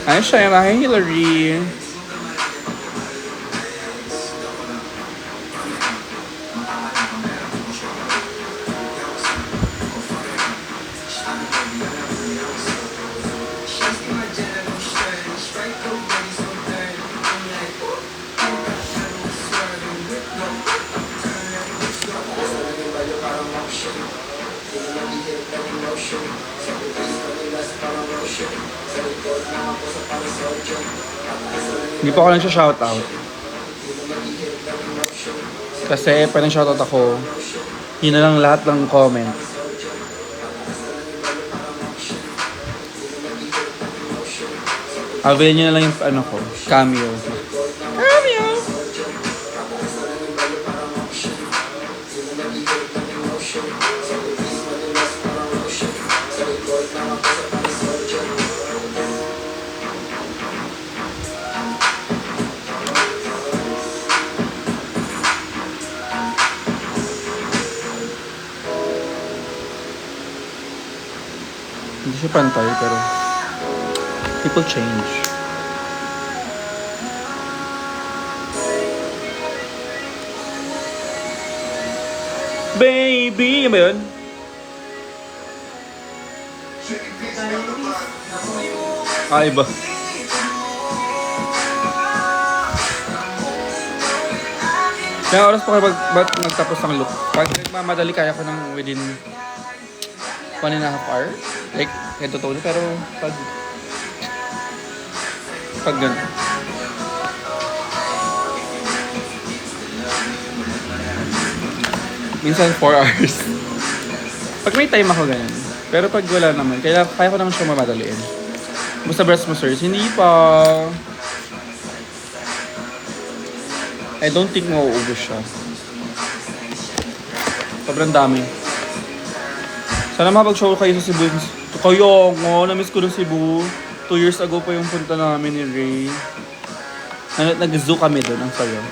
Hi, Shaira. Hi, Hillary. Hindi pa ako nagsha-shoutout. Kasi pag nag-shoutout ako, yun na lang lahat ng comment. Avail nyo na lang yung ano ko, cameo. Cameo! Hindi siya pantay pero people change. Baby! Yan ba yun? Ah, iba. Kaya oras pa kayo ba't nagtapos ng look? Pag nagmamadali kaya ko ng within 1.5 hour. Like, ito to. Pero pag gano'n. Minsan 4 hours. Pag may time ako ganyan. Pero pag wala naman, kaya ko naman siya mamadaliin. Basta breast massage, hindi pa. I don't think mauubos siya. Sobrang dami. Sana makapag-show kayo sa Cebu. Kayo nga, na-miss ko ng Cebu. 2 years ago pa yung punta namin ni Ray. Nag-zoo kami doon, ang sayo.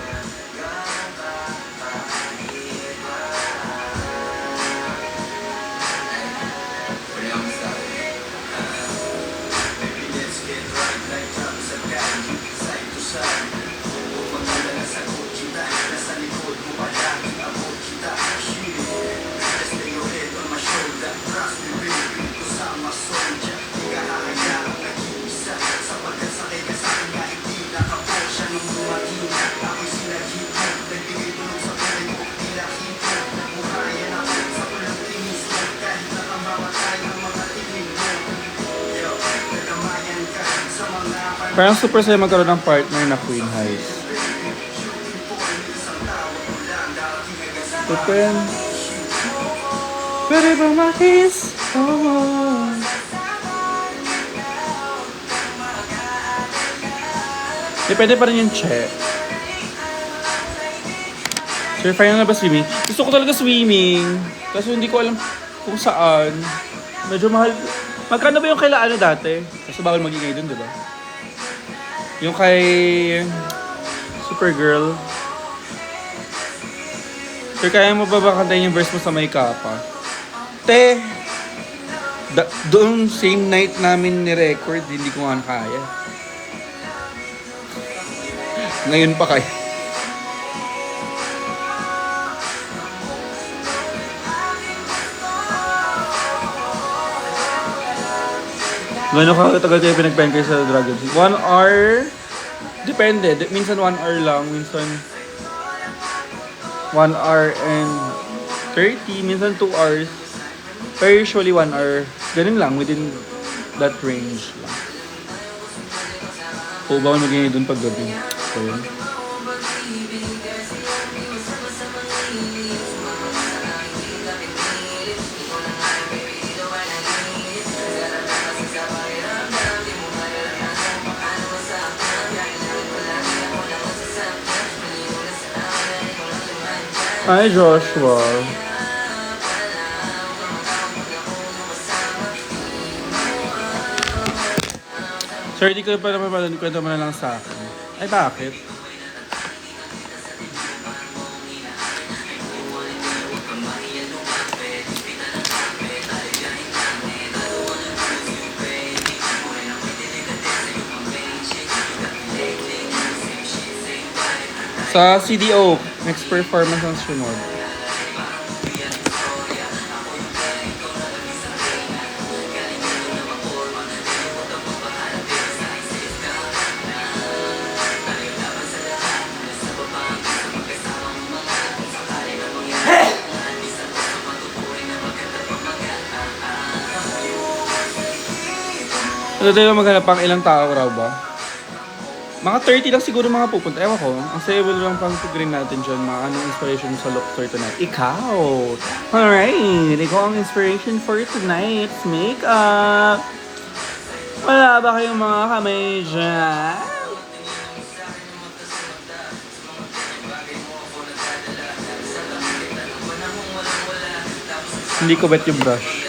Parang super saya magkaroon ng partner na Queen Highs. Open. Pwede bang makis? Oh. Depende pa rin yung check. Sir, final na ba swimming? Gusto ko talaga swimming. Kaso hindi ko alam kung saan. Medyo mahal. Magkano ba yung kaila ano dati? Kasi bawal magingay dun, diba? Yung kay Supergirl. Sir, kaya mo ba kantayin yung verse mo sa may kapa? Te! Doon same night namin ni-record, hindi ko nga kaya. Ngayon pa kaya. Gano'n katagal kayo pinag-pen kayo sa Dragon Seed? 1 hour? Depende. Minsan 1 hour lang. Minsan 1 hour and 30. Minsan 2 hours. Pero usually 1 hour. Ganun lang. Within that range lang. O bawal mag-ingay dun pag gabi. So yun. Hi, Joshua. Sir, di ko pa naman kwento mo na lang sa akin. Ay, bakit? Sa CDO, next performance ang sunod. Ito tayo maghanap pang ilang tao raw ba? Mga 30 lang siguro mga pupunta. Ewan ko, ang sayable lang pang pag-green natin dyan. Mga anong inspiration mo sa look for tonight? Ikaw! Alright! Ikaw ang inspiration for tonight's makeup! Wala ba kayong mga kamay dyan? Hindi ko bet yung brush.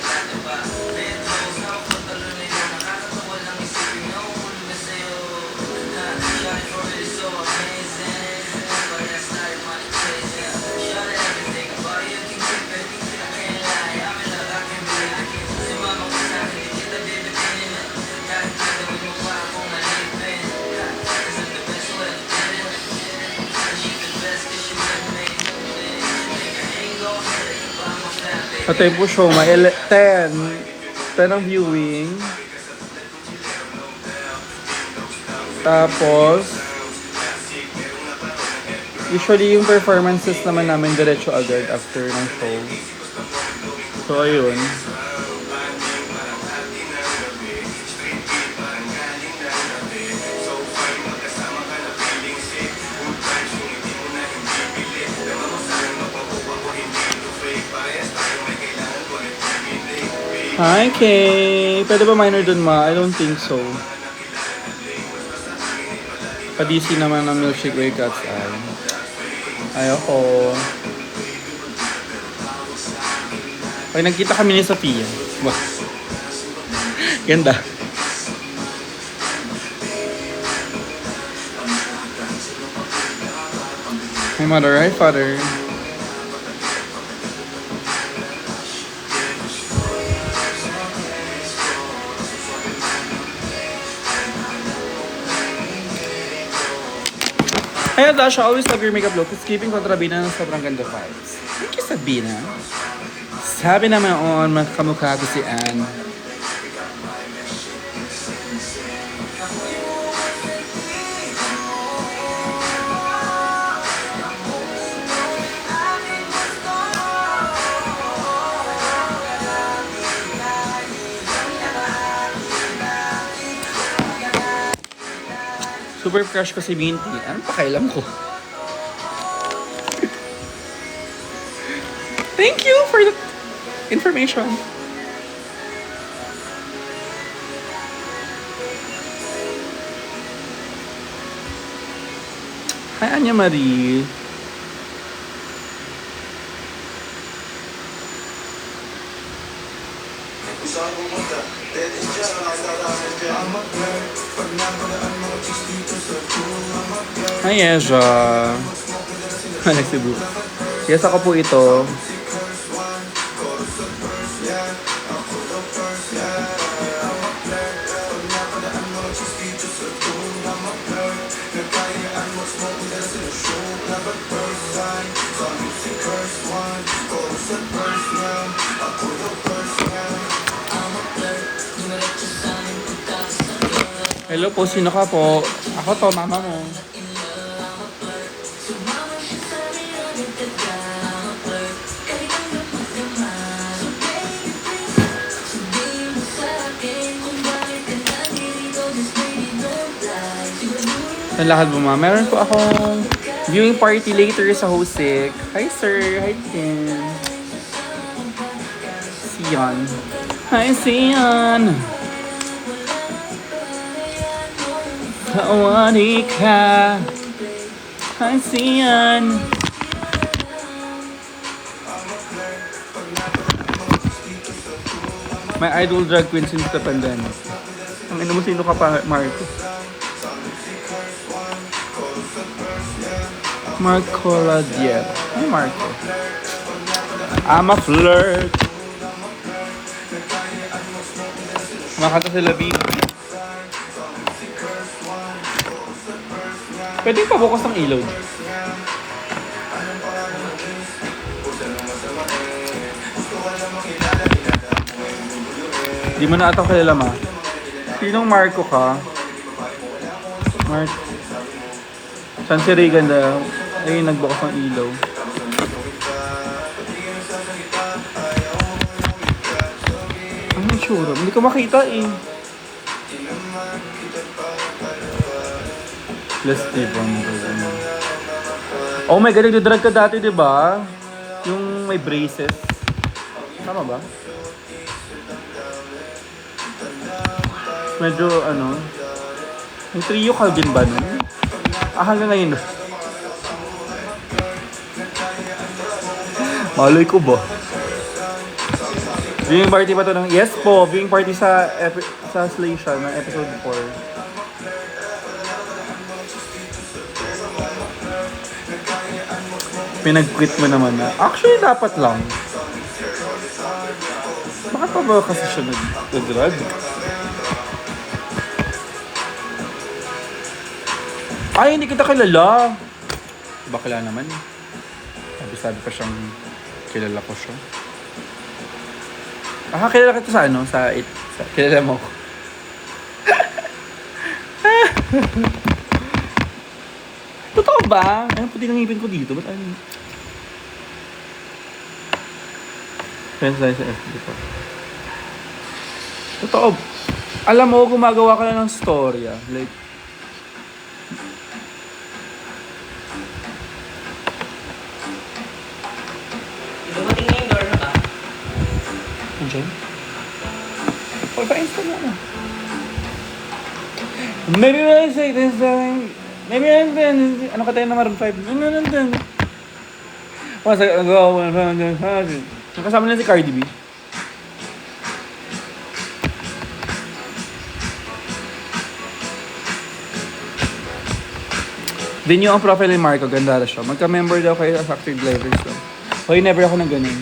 Sa Tempo Show, may 10 ang viewing. Tapos, usually yung performances naman namin diretso agad after ng show. So, ayun. Hi, Kay! Pwede ba minor dun, ma? I don't think so. Pa-DC naman ng Milkshake Way Cat's Eye. Ayoko. Pag nagkita kami ni Sophia. Wow. Ganda. Hi, mother. Hi, father. Hi, Dasha. Always love your makeup look. It's keeping kontrabina ng sobrang ganda vibes. Thank you, Sabina. Sabi naman on, kamukha ko si Anne. Super crush ko si Minty. Anong pakailam ko? Thank you for the information. Hi, Anya Marie. Hi, Ezra. Nagsibu. Yes, ako po ito. Hello po, sino ka po? Ako to, mama mo. Ang lahat mo, ma'am. Meron po akong viewing party later sa Hosik. Hi, sir. Hi, Tim. Sian. Hi, Sian. Kawani ka. Hi, Sian. My idol drag queen since the pandemic. Ang ino mo, sino ka pa, Marco? Marco Ladier. Hi, Marco. I'm a flirt. Makanta sila, baby. Pwede pa bukas ng ilaw. Di mo na ata kilala, ma. Sinong Marco ka? Mark. Saan si Regan daw? Ay, nagbukas ng ilaw. Ano yung tsura? Hindi ko makita eh. Plus Steven. Oh my God, nagdadrag ka dati, di ba? Yung may braces. Tama ba? Medyo ano, yung trio Calvin ba nun? Hanggang ngayon. Malay ko ba? Viewing party pa to ng... Yes po, viewing party sa Slay siya ng episode 4. Pinag-quit mo naman na. Actually, dapat lang. Bakit pa ba kasi siya nag-drug? Ay, hindi kita kilala. Bakla naman. Sabi pa siyang kilala ko siya. Kilala kita sa ano? Kilala mo ko. Totoo ba? Ano puti ng ngipin ko dito? Ba't ano? Friends tayo sa FB ko. Totoo. Alam mo, gumagawa ka na ng storya. Like, dumating na yung door na ka. Andiyan? Pa-insta mo na. Maybe I say this time. Maybe I'm then. Ano ka tayo na Maroon 5? Ano. Kasama na si Cardi B. Din yung ang profile ni Marco, ganda na siya. Magka-member daw kayo as active drivers. So. Hoy, never ako nang ganun.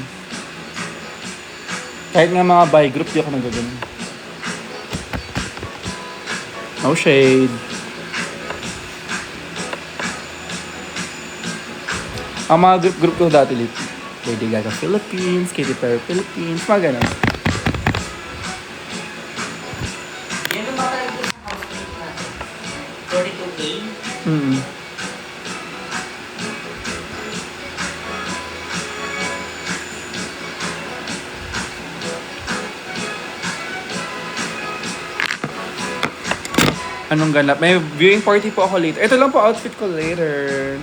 Kahit nga mga buy group, di ako nang ganun. No shade. Ang mga group ko dati, Lady Gaga Philippines, Katy Perry Philippines, mga ganun. Yan ang matalag ko sa housemate natin. 42K. Anong ganap? May viewing party po ako later. Ito lang po outfit ko later.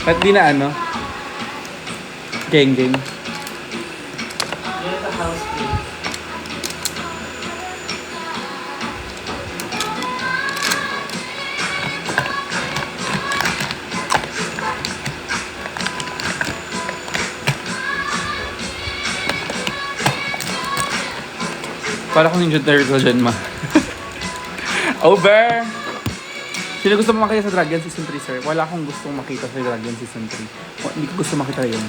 At di na ano? Geng. Yan sa housemate. Para kong Ninja Turtle dyan, ma. Over! Sino gusto mo makita sa Dragon Season 3, sir? Wala akong gustong makita sa Dragon Season 3. Hindi ko gusto makita yun.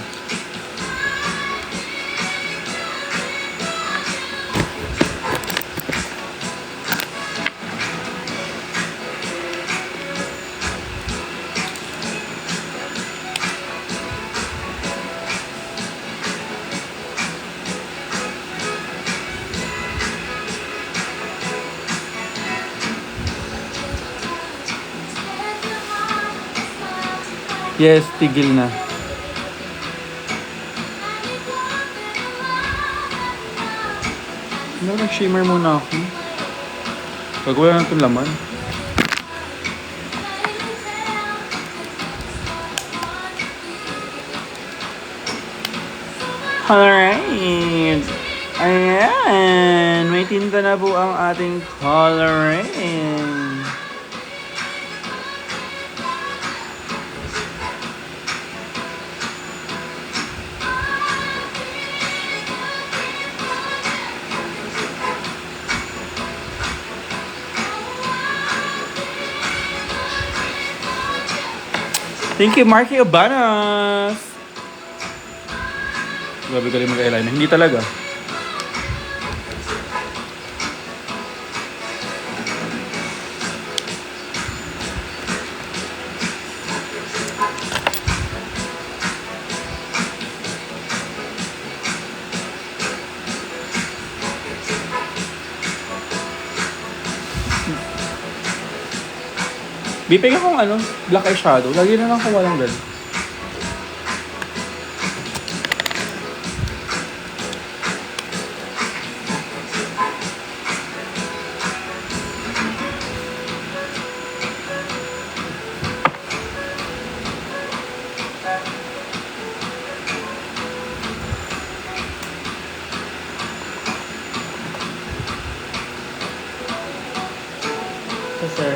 Yes, tigil na. Nag-shimmer muna ako. Gagawin na itong laman. Alright. Ayan. May tinta na po ang ating coloring. Thank you, Marky Abanas! Grabe ka rin mag-eyeliner. Hindi talaga. Bipig akong ano, black eyeshadow. Lagi na lang kung walang ganun. Sir.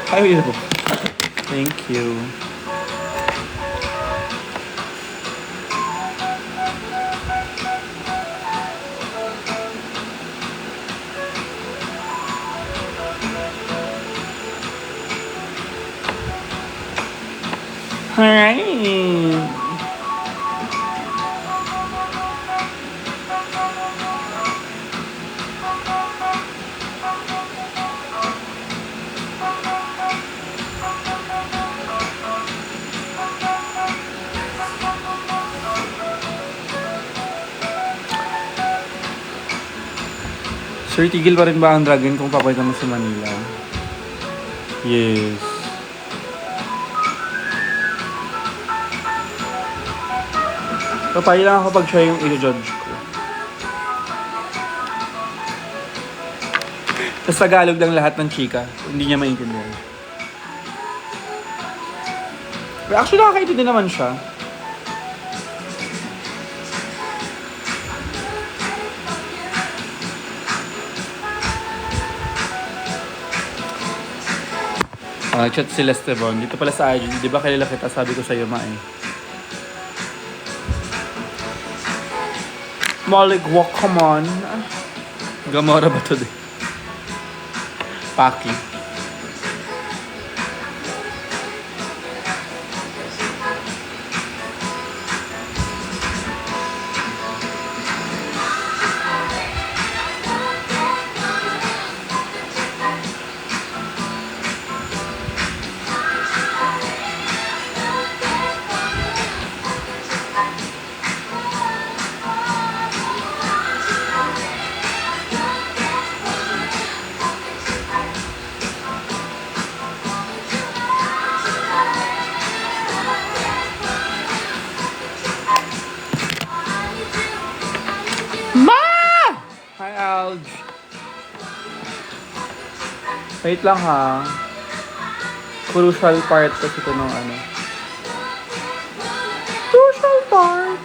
Ay, yun po. Thank you. Alright. Sir, tigil pa rin ba ang dragon kung papunta mo sa Manila? Yes. Papaya lang ako pag siya yung i-judge ko. Tapos Tagalog lang lahat ng chika. Hindi niya maintindihan. But actually, nakakaintindi naman siya. Nag-chat si Lestebon. Dito pala sa IG. Di ba kilala kita? Sabi ko sa'yo, Ma eh. Malik, walk, come on. Gamora ba to din? Paki. Hi, Alj. Wait lang ha. Crucial part kasi ito ng ano. Crucial part.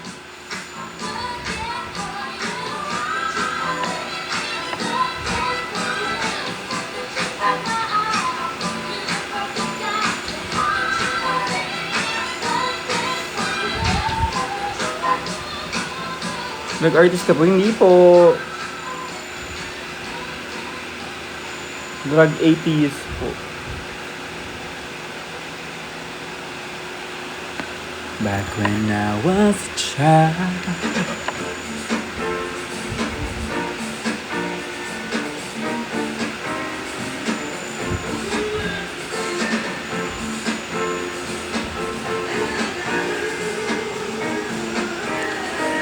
Nag-artist ka po? Hindi po. Drug atheist po. Back when I was a child.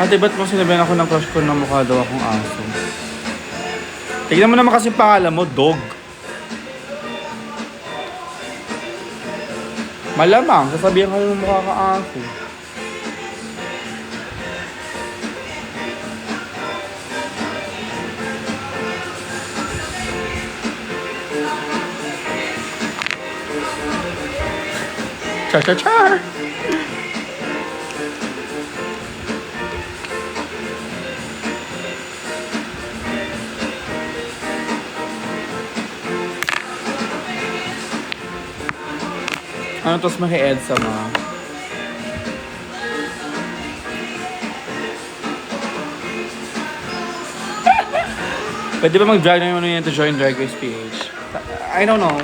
Ate, ba't mo sinabihan ako ng crush ko na mukha daw akong aso? Tignan mo naman kasi pangalan mo, dog. Malamang, sasabihan ka ng mukha ka aso. Char! Ano tos maki-EDSA mga? Pwede ba mag-drag na yung to join Drag Race PH? I don't know.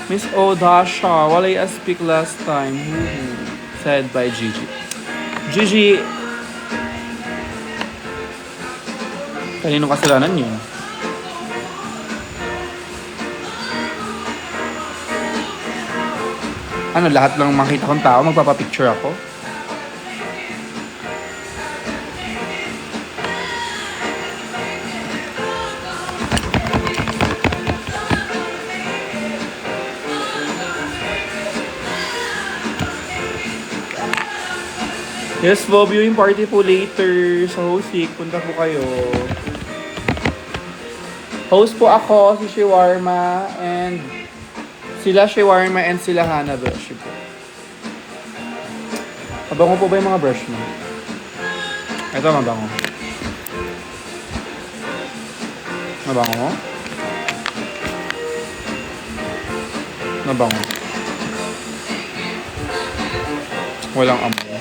Miss Odasha, walay I speak last time. Said by Gigi. Gigi! Kaninong kasalanan yun? Ano, lahat lang makita kong tao, magpapapicture ako? Yes po, viewing party po later sa Hosik. Punta po kayo. Host po ako, si Shawarma, and sila Shawarma and sila Hana Beshi po. Mabango po ba yung mga brush mo? Ito, mabango. Mabango? Mabango. Walang amoy.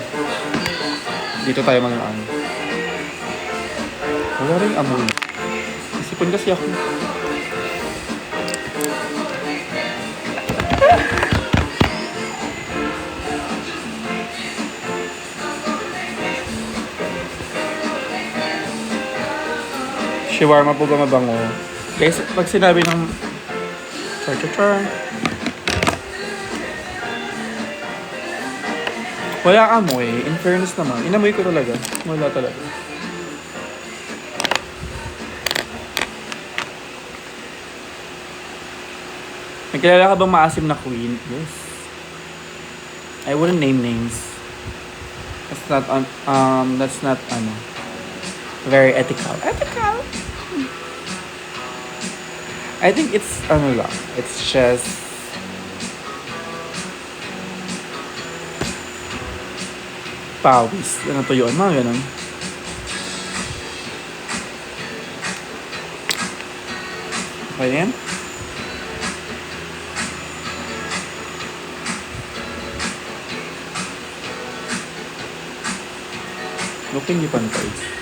Dito tayo mag-ano. Wala rin amoy. Isipon kasi ako. Shawarma po ba mabango? Guys, pag sinabi ng char. Wala amoy. In fairness naman. Inamoy ko talaga. Wala talaga. Nagkilala ka bang maasim na queen? Yes. I wouldn't name names. That's not very ethical. Ethical? I think it's lang. It's just pawis. Ano to yun? Mga ganun. Okay na yan? Look, hindi pantay.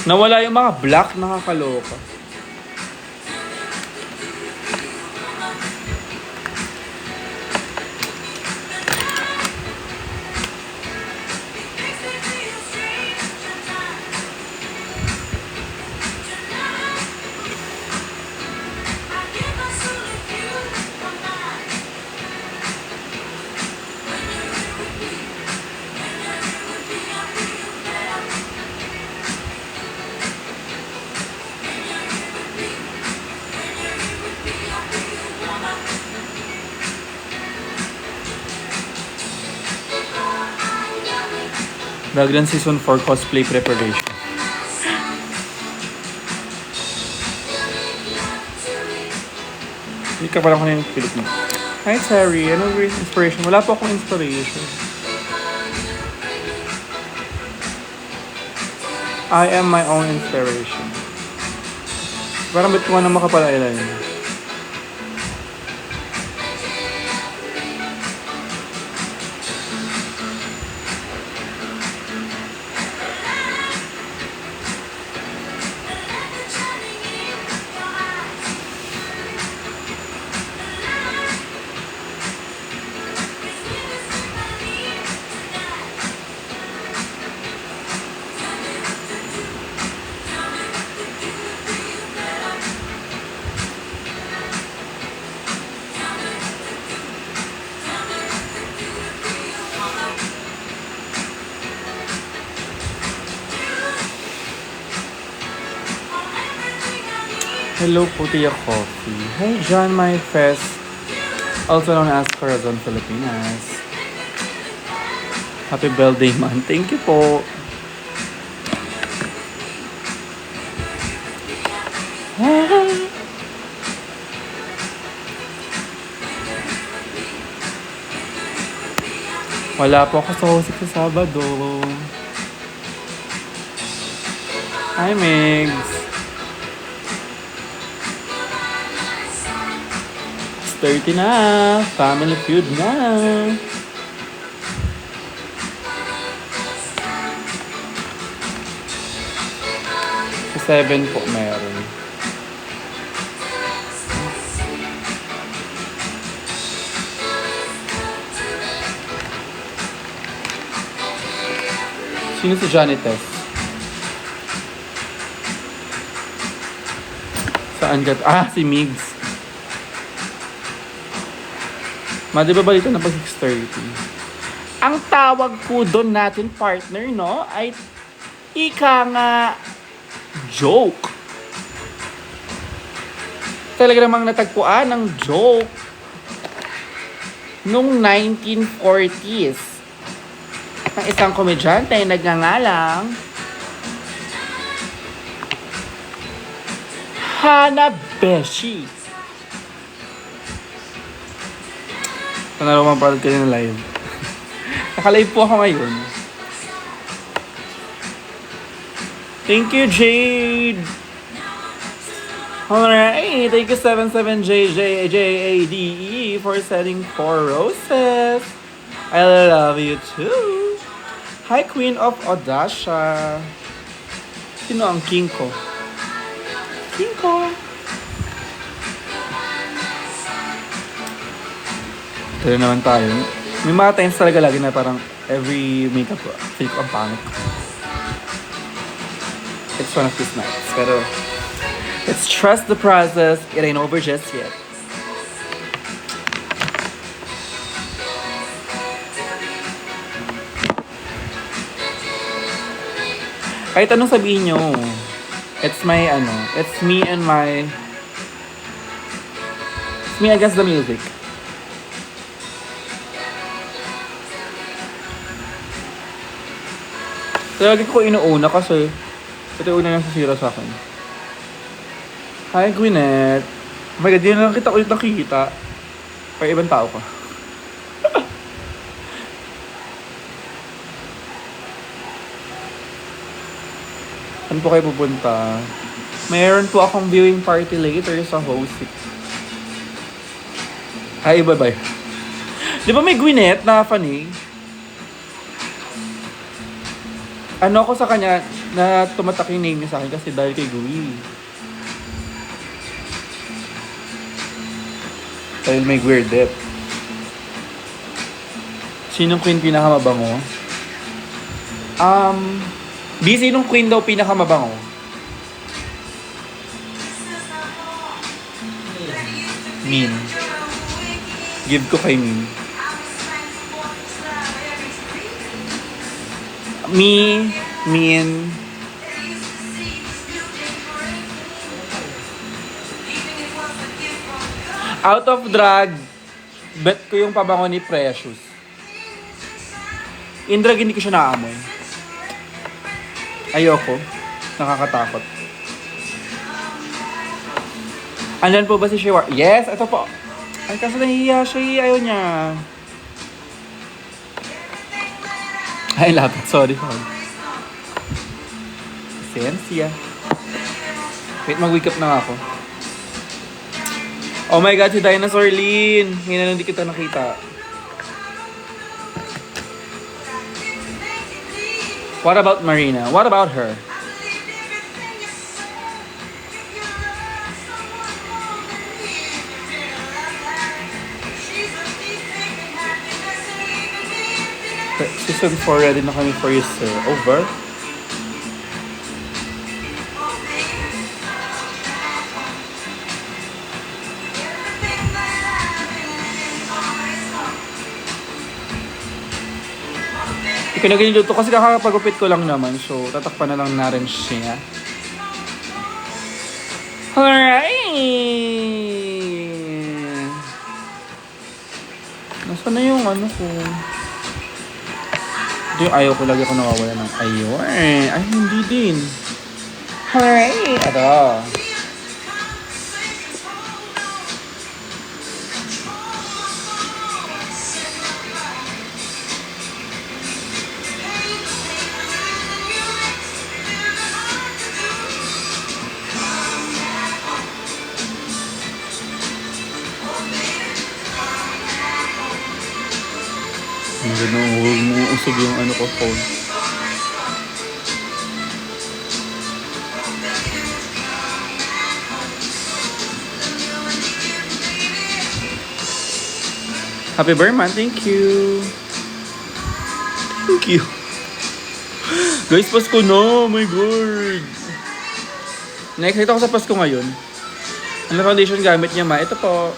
Nawala yung mga black, nakakaloka. Raglan Season 4 cosplay preparation. Hindi ka pala ko na yung Philippines. Hi, Terry. Ano yung inspiration? Wala po akong inspiration. I am my own inspiration. Parang ba't ko nga na makapala yun? Hello, Putia Coffee. Hey, John, my fest, also known as Corazon Filipinas. Happy birthday, man. Thank you po. Wala po ako sa Hosik sa Sabado. Hi, Migs. 30 na. Family Feud na. Sa 7 po meron. Sino si Janites? Saan ka? Ah, si Migs. Ma, di ba balita na pag 6:30? Ang tawag po doon natin, partner, no, ay ika nga joke. Talaga namang natagpuan ng joke nung 1940s. Ang isang komedyante ay nagngangalang Hanabeshi. Panalo mapanood ka na live. Naka-live po ako ngayon. Thank you, Jade. Alright, thank you 77JJJADE for sending 4 roses. I love you too. Hi, Queen of Odasha. Sino ang king ko? King ko. Ito naman tayo. May mga times talaga lagi na parang every makeup feel ko ang pangit ko. It's one of these nights. Pero, let's trust the process. It ain't over just yet. Kahit anong sabihin nyo, it's my, it's me and my, it's me against the music. Lagi ko inuuna kasi ito yung una nang sasira sa akin. Hi, Gwyneth. Oh my God, di na lang kita ulit nakikita. Kaya ibang tao ka. Saan po kayo pupunta? Mayroon po akong viewing party later sa Hosik. Hi, bye-bye. Di ba may Gwyneth na funny? Ano ako sa kanya na tumatak yung name niya sa akin kasi dahil kay Gui. Dahil may weird death. Sinong queen pinakamabango? Sinong queen daw pinakamabango? Min. Give ko kay Min. Min. Out of drag, bet ko yung pabango ni Precious. Indrag, hindi ko siya naamoy. Ayoko. Nakakatakot. Andyan po ba si Shiwa? Yes, ito po. Ay, kaso nahihiya siya. Ayaw niya. Ay, lapit. Sorry. Sensya. Wait, mag-wake up na ako. Oh my God, si Dinosaur Lynn. Ngayon na hindi kita nakita. What about Marina? What about her? Season 4 ready na kami for you, sir. Over? Pinaginiluto kasi kakapagupit ko lang naman, so tatakpan na lang na rin siya. Alright! Nasaan na yung ano ko? Ito yung ayaw ko, lagi ako nawawala ng ayun. Ay, hindi din. Alright! Ito. Huwag mo usog yung ano ko, phone. Happy birthday, thank you. Thank you. Guys, Pasko na, oh my God. Na-excite ako sa Pasko ngayon. Ano foundation gamit niya, ma? Ito po.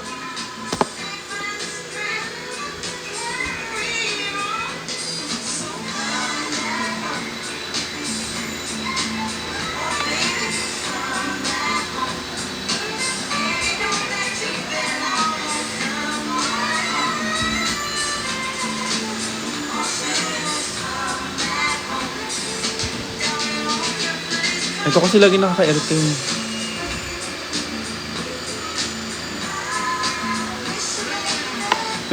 Ito kasi lagi nakaka-entertain.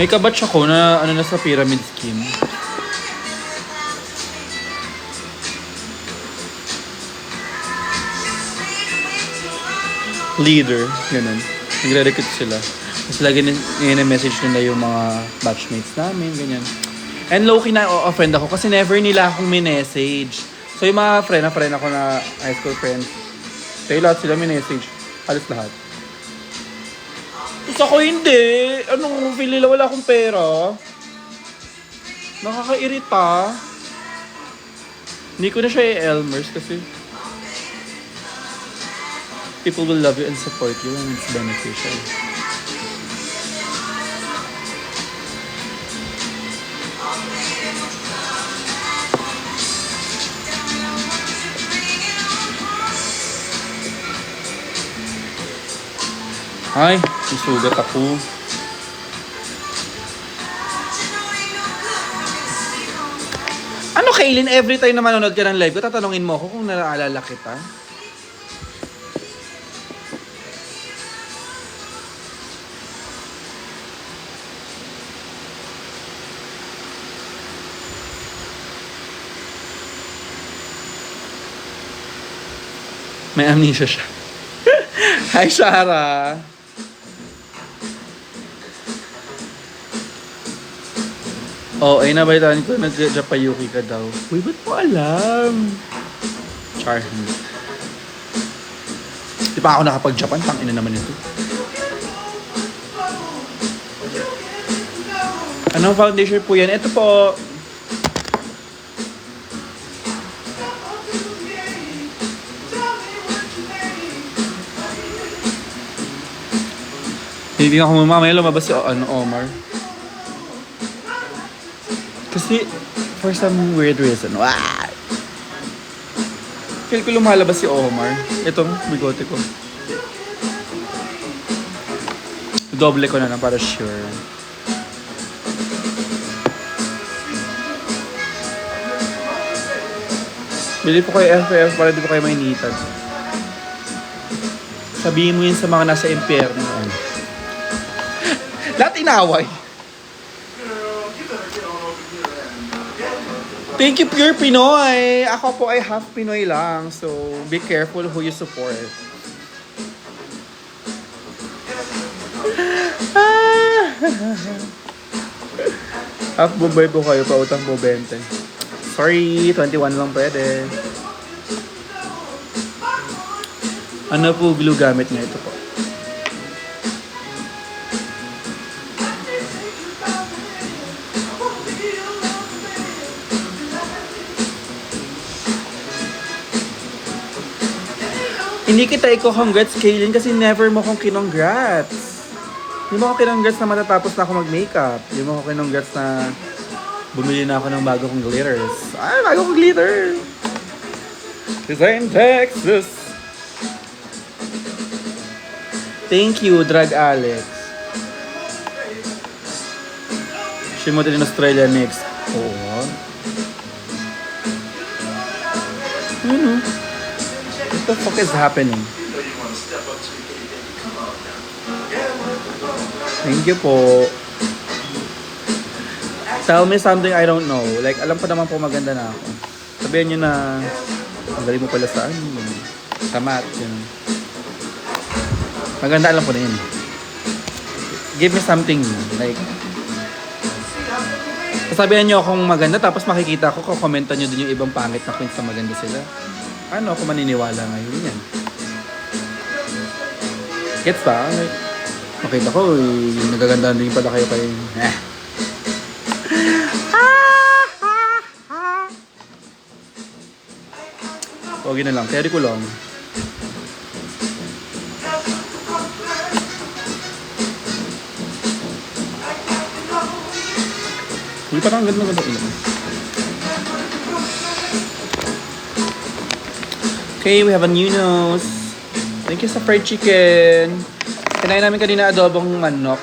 May kabatch ako na ano na sa pyramid scheme. Leader, ganun. Nagre-recruit sila. Tapos lagi message nila yung mga batchmates namin, ganyan. And low-key na offend ako kasi never nila akong minessage. So yung mga friend ako na high school friends, tayo lahat sila minessage. Halos lahat. Tapos ako hindi. Anong feel nila wala akong pera? Nakakairita. Hindi ko na siya i-Elmers kasi people will love you and support you and it's beneficial. Ay, susugat ako. Ano, Kaylin, every time na manonood ka ng live ko, tatanungin mo ako kung naalala kita? May amnesia siya. Hi, Shara! Oh, ay nabalitaan ko, nag-Japayuki ka daw. Uy, ba't mo alam? Char. Di pa ako nakapag-Japan, tangina naman ito. Anong foundation po yan? Ito po. Hindi ako mamaya lumabas si Omar. Kasi, for some weird reason, feel ko lumalabas si Omar. Itong bigote ko. Doble ko na lang para sure. Bili po kayo FF para di po kayo mainitan. Sabihin mo yun sa mga nasa impyerno. Lahat inaway. Thank you, Pure Pinoy! Ako po ay half Pinoy lang. So, be careful who you support. Half Bombay po kayo, pautang po 20. Sorry, 21 lang pwede. Ano po glue gamit niya? Ito po. Hindi kita i-congrats, Kaylin, kasi never mo akong kinongrats. Hindi mo ako kinongrats na matatapos na ako mag-makeup. Hindi mo ako kinongrats na bumili na ako ng bago kong glitters. Ay, bago kong glitter! Design Texas! Thank you, Drag Alex. Siya mo din in Australia next. Oo. Ano? What the fuck is happening? Thank you po. Tell me something I don't know. Like, alam pa naman po maganda na ako. Sabihin nyo na, ang galing mo pala sa ano, sa math, yun. Maganda, alam ko na yun. Give me something, like, sabihan nyo akong maganda, tapos makikita ko, kukomentan nyo din yung ibang pangit na queens na maganda sila. Ano ako maniniwala ngayon yan? Gets ba? Like, makita ko, nagaganda din pala kayo kayo. Okay na lang, carry ko lang. Uy, parang ang ganda ilan. Okay, we have a new nose. Thank you sa fried chicken. Kinain namin kanina adobong manok.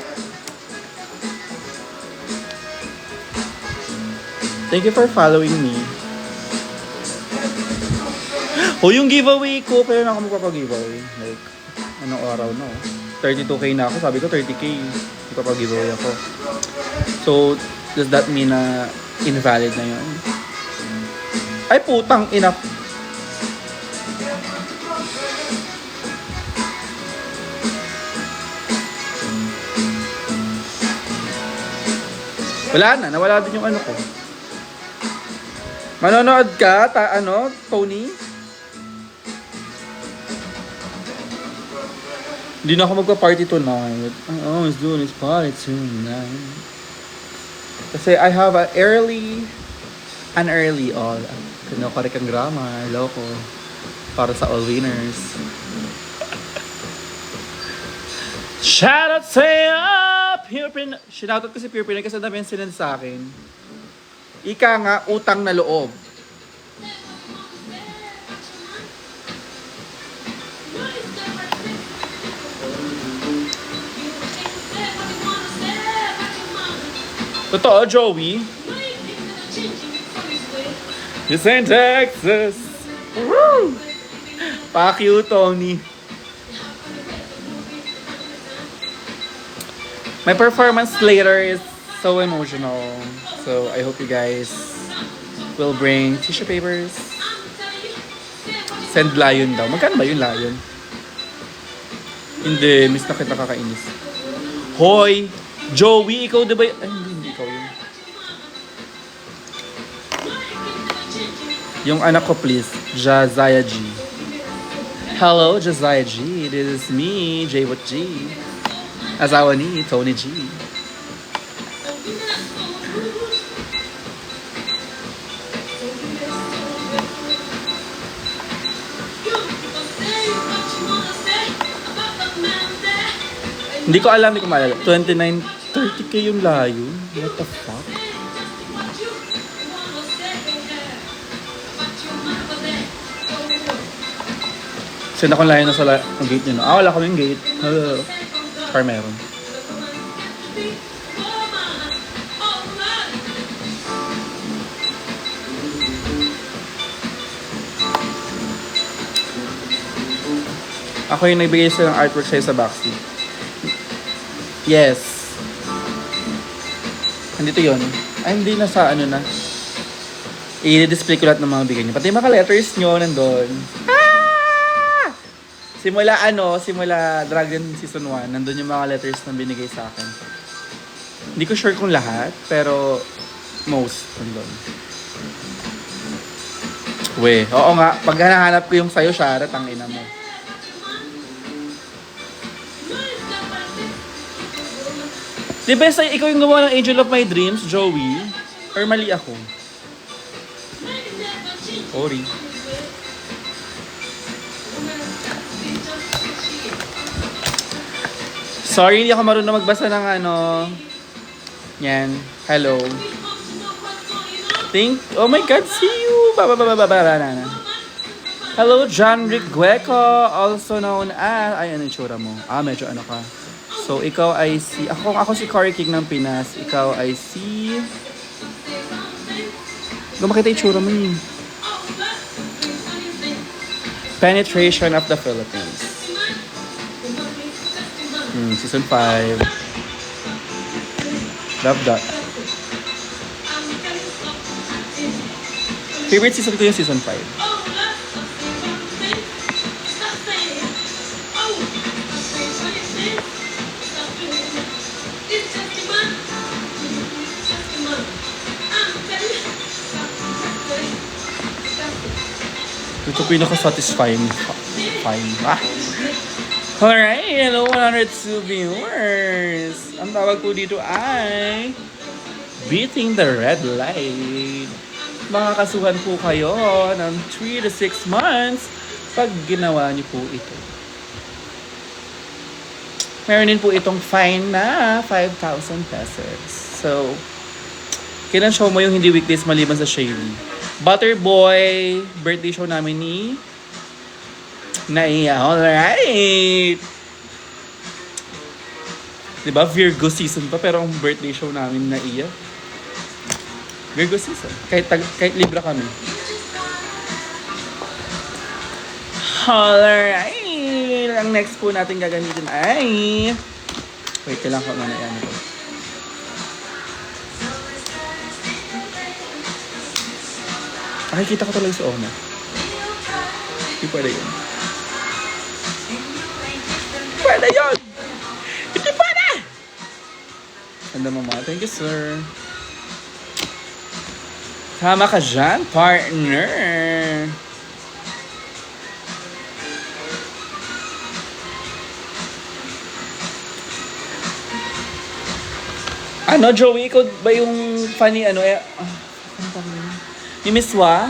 Thank you for following me. O yung giveaway ko, kaya na ako magpapag-giveaway. Like, anong araw na 32k na ako. Sabi ko 30k. Magpapag-giveaway ako. So, does that mean na invalid na yun? Ay, putang ina. Wala na, nawala din yung ano ko. Manonood ka, Tony? Hindi na ako magpa-party tonight. All I was doing is party tonight. Kasi I have an early all. Kanokorek ang grammar, loko. Para sa all winners. Shoutout sa'yo! Shoutout ko si Pure Pinay kasi dami yung sinend sa akin. Ika nga, utang na loob. Totoo, Joey. This ain't Texas. Woo! Fuck you, Tony. My performance later is so emotional. So I hope you guys will bring tissue papers. Send lion daw. Magkano ba yung lion? Hindi, miss na kita kakainis. Hoy! Joey, ikaw diba? Ay, hindi ikaw yun. Yung anak ko please, Jazaya G. Hello, Jazaya G. This is me, J. What G. Asawa ni Tony G. Hindi ko alam, hindi ko maalala. 29, 30k yung layo. What the fuck? Send akong layo na sa gate nyo. Ah, wala kaming gate. Par meron. Ako yung nagbigay sa ng artwork sa'yo sa backseat. Yes. Andito yun. Ay, hindi na sa ano na. I-display ko lahat ng mga bigay niyo. Pati mga letters nyo nandun. Ah! Simula Dragon Season 1, nandun yung mga letters na binigay sa akin. Hindi ko sure kung lahat, pero most nandun. Oo nga. Pag hanahanap ko yung sa'yo, Shara, tangina mo. Diba ikaw yung gumawa ng Angel of My Dreams, Joey? Or mali ako? Sorry. Sorry, hindi ako marunong magbasa ng ano. Yan. Hello. Oh my God, see you! Hello, John Rick Gueco, also known as... Ay, ano yung tsura mo? Ah, medyo ano ka. So, ikaw ay si... Ako si Cory King ng Pinas. Ikaw ay si... Gumakita yung tsura mo eh. Penetration of the Philippines. Season 5. Love that. Favorite season ko yung season 5. Ito pinaka-satisfying. Fine. Alright, hello 102 viewers. Ang tawag po dito ay Beating the Red Light. Makakasuhan po kayo ng 3 to 6 months pag ginawa niyo po ito. Meron din po itong fine na 5,000 pesos. So, kailan show mo yung hindi weekdays maliban sa Shaylee? Butterboy, birthday show namin ni Naiya. Alright! Diba? Virgo season pa, pero ang birthday show namin Naiya. Virgo season. Kahit Libra kami. color. Ay, ang next po natin gagamitin ay... Wait, kailangan ko muna yan ito. Nakikita ko talaga si Oma. Hindi pwede yun. Pwede yun! Hindi pwede! Ganda mo mga. Thank you, sir. Tama ka dyan, partner. Ano, Joey? Ikaw ba yung funny, ano pa rin? Ni Miss Wa?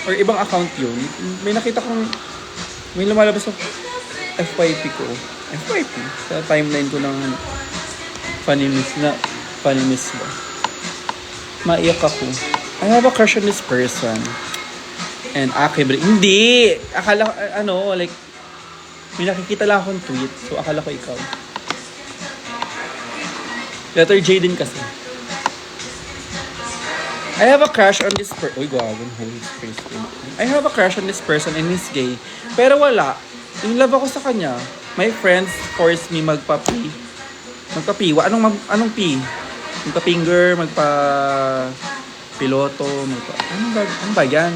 Or ibang account yun? May nakita kong, may lumalabas sa FYP ko. FYP? Sa timeline ko ng funny Miss ba? Maiyak ako. I have a crush on this person. And hindi! Akala, like, may nakikita lang akong tweet. So, akala ko ikaw. Letter J din kasi. I have a crush on this person. Uy, gawin. Holy space. I have a crush on this person and he's gay. Pero wala. Yung love ako sa kanya. My friends forced me magpa-P. Magpa-P. Anong P? Magpa-finger, magpa-piloto, ano ba yan?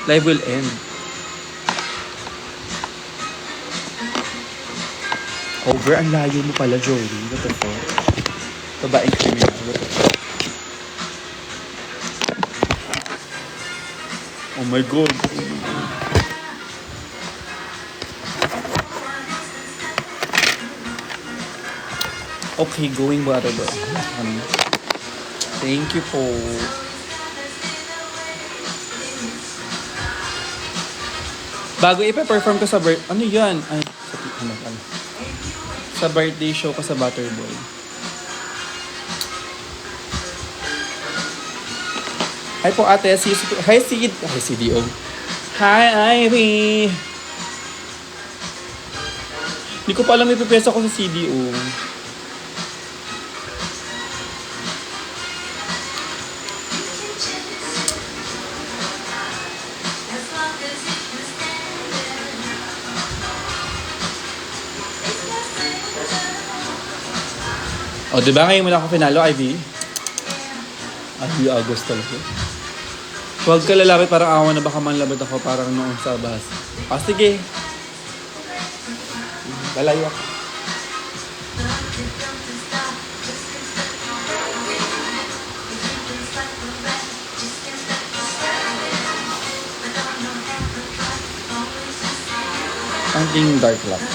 Life will end. Over, ang layo mo pala, Joey. What the fuck? Babaeng criminal. What the fuck? Oh my God. Okay, going whatever. Thank you po. Bago ipa-perform ko sa ano yan? Ay, sa birthday show ko sa Butterboy. Hi po ate, hi CDO. Hi Ivy. Hindi ko pa alam may pipesa ko sa CDO. O, diba ngayon mo na ako pinalo, Ivy? Ivy Agos talaga. Huwag ka lalapit, parang awa na baka manlabad ako parang noong sa bus. Sige. Lalayo ako. Ang ting dark lang.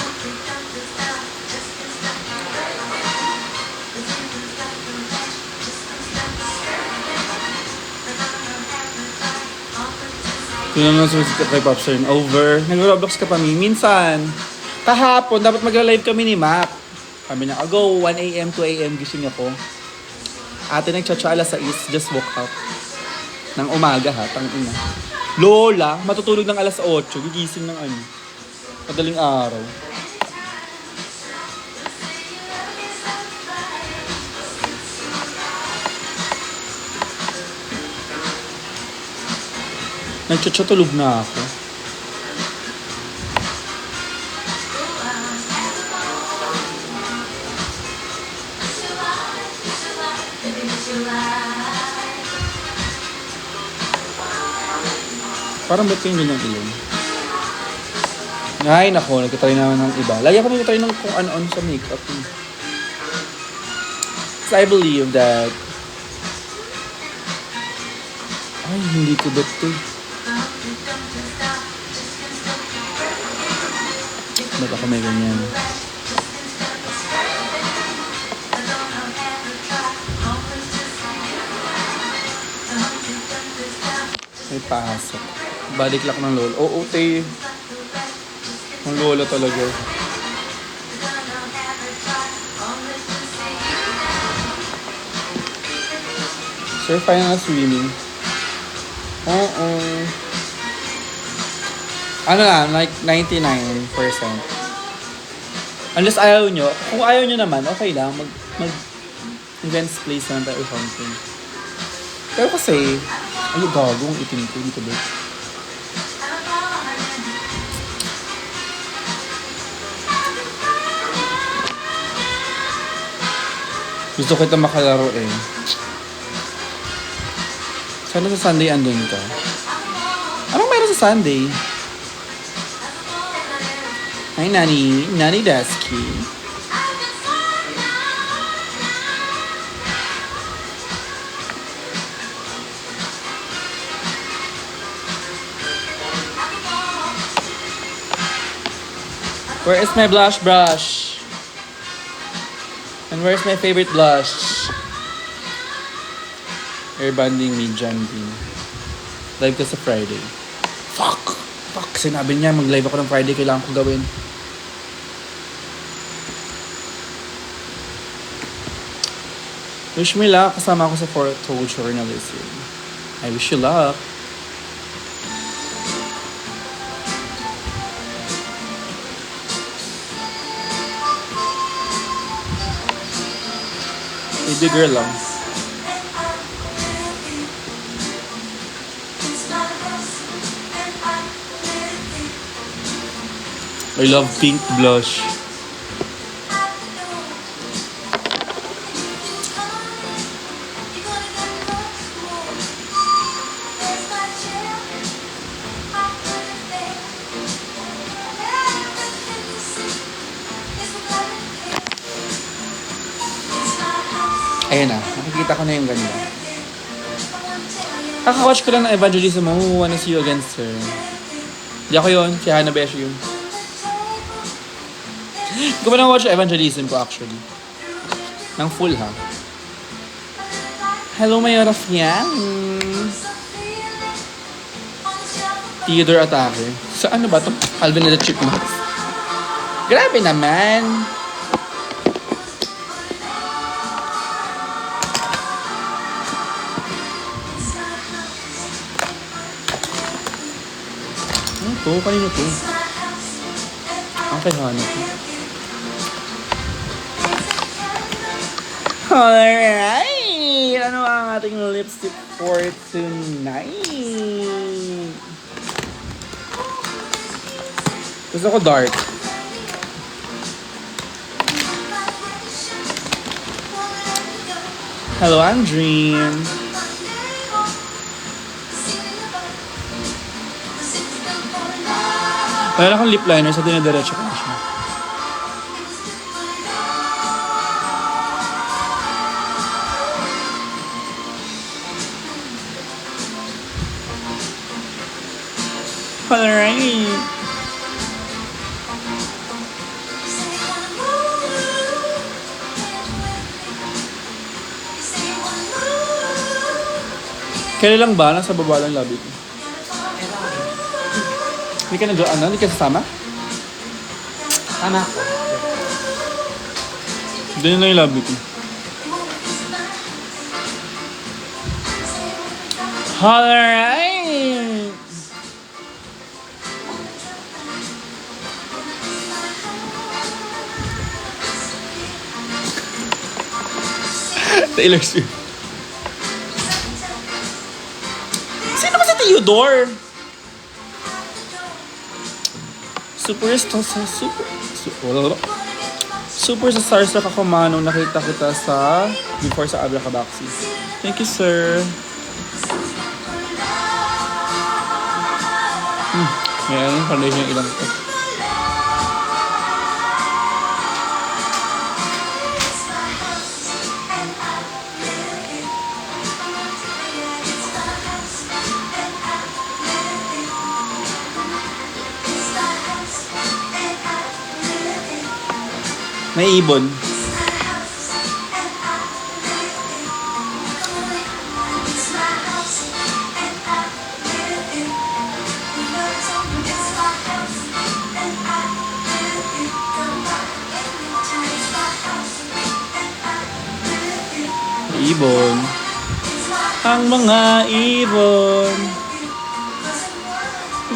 Yun lang sumisit kay Popstar yun. Over. Nag-Roblox ka pa minsan. Kahapon, dapat magla-live kami ni Mac. Kami na, go, 1 a.m., 2 a.m. gising ako. Ate nagtsatsa alas 6, just woke up. Nang umaga ha, tangina. Lola, matutulog ng alas 8, gigising ng madaling araw. Nagtsatsa tulog na ako. Parang ba't yung ganyan ilong? Ay, nako, nagkatry naman ng iba. Lagi ako nagkatry ng kung ano-ano sa makeup. So I believe that... Ay, hindi ko bet to. Ba't ako may ganyan? May pasok. Balik lang ng lolo. Oo, te. Ang lolo talaga. Sir, final swimming. Oo. Ano lang, like 99%. Unless ayaw nyo. Kung ayaw nyo naman, okay lang. Events place naman tayo or something. Pero kasi, ay, gagong itim ko dito ba? Gusto kita makalaro eh. Sana sa Sunday andun ka. Anong meron sa Sunday? Hi, Nani. Nani Dasky. Where is my blush brush? And where's my favorite blush? Airbanding me, John Bean. Live ko sa Friday. Fuck! Sinabi niya, mag-live ako ng Friday. Kailangan ko gawin. Wish me luck. Kasama ako sa photojournalism. I wish you luck. Baby girl lang. I love pink blush. Ayan na, nakikita ko na yung ganda. Kakawatch ko lang ng Evangelism mo. Who wanna see you again, sir? Di ako yun, si Hannah Besh yun. Hindi ko pa na-watch Evangelism ko actually. Nang full ha. Hello, Mayora Fiang. Theodore Atake. Sa ano ba ito? Alvin and the Chipmunks. Grabe naman. Ano to? Kanino to? Ang kay Hannah to. Alright! Ano ang ating lipstick for tonight? Gusto ko dark. Hello, Andreen. Wala akong lip liner sa dinadiretso ko na siya. Alright. Kailan lang ba? Nasa baba lang labi ko. Hindi ka Hindi ka sasama? Tama ko. Doon lang yung labi ko. Alright! Taylor Swift. Sino ba si Theodore? Super sa starstruck ako manong nakita kita sa before sa Abracadaxi. Thank you, sir. Ngayon, foundation yung ilang ito. May ibon. Ibon. Ang mga ibon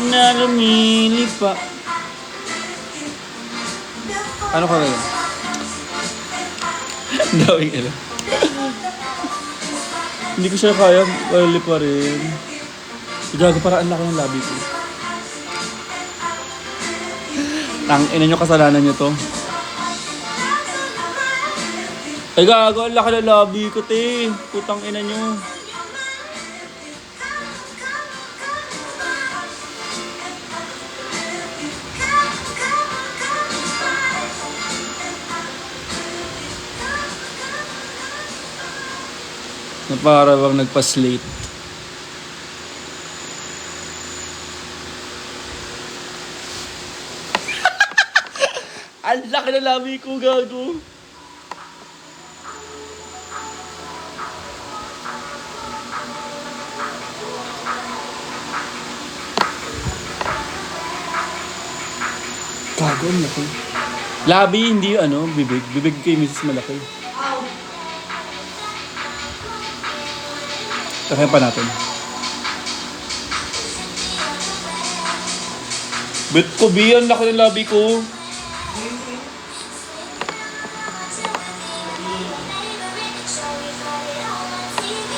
na lumilipa. Ano ka ngayon? Dawing ilo. Hindi ko siya kaya, pa rin. Gago, paraan lang ng labi ko. Tang ina nyo, kasalanan nyo to. Ay gago, ang laki ng lobby ko, te. Putang ina nyo. Na para bang nagpa-slate. Ang laki ng lobby ko, gago. Gago, ang laki. Labi, hindi ano, bibig. Bibig kay Mrs. Malaki. Kaya pa natin. Bet ko, B, ang laki ng labi ko.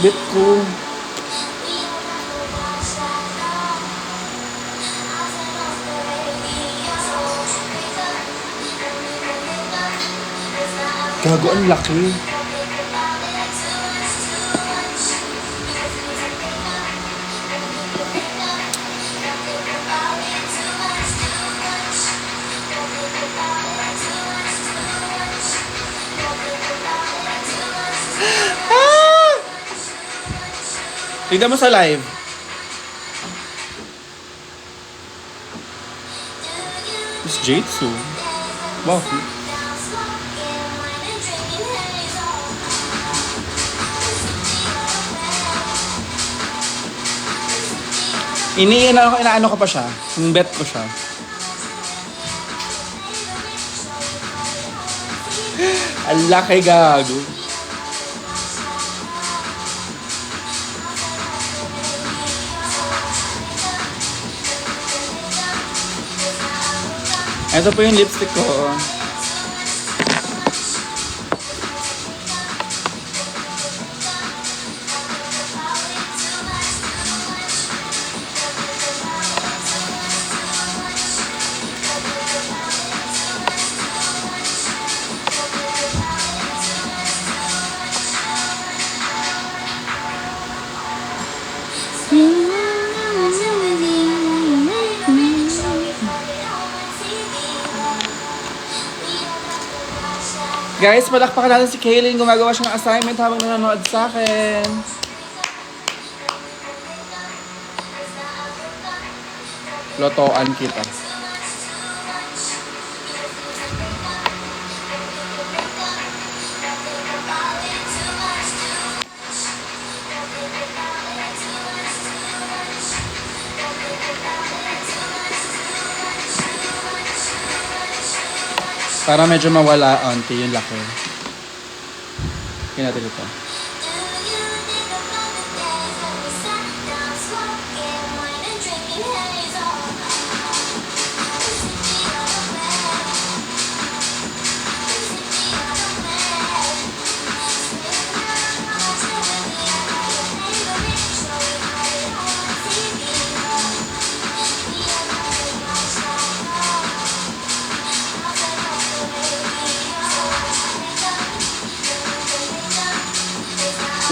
Bet ko. Gago, ang laki. Tignan mo sa live. It's Jitsu. Wow. Inaano ko pa siya. Bet ko siya. Ang laki, gago. Ito po yung lipstick ko. Guys, palakpakan natin si Kaylin. Gumagawa siya ng assignment habang nanonood sa akin. Lotoan kita. Para medyo mawala onti yung laki. Kaya natin ito.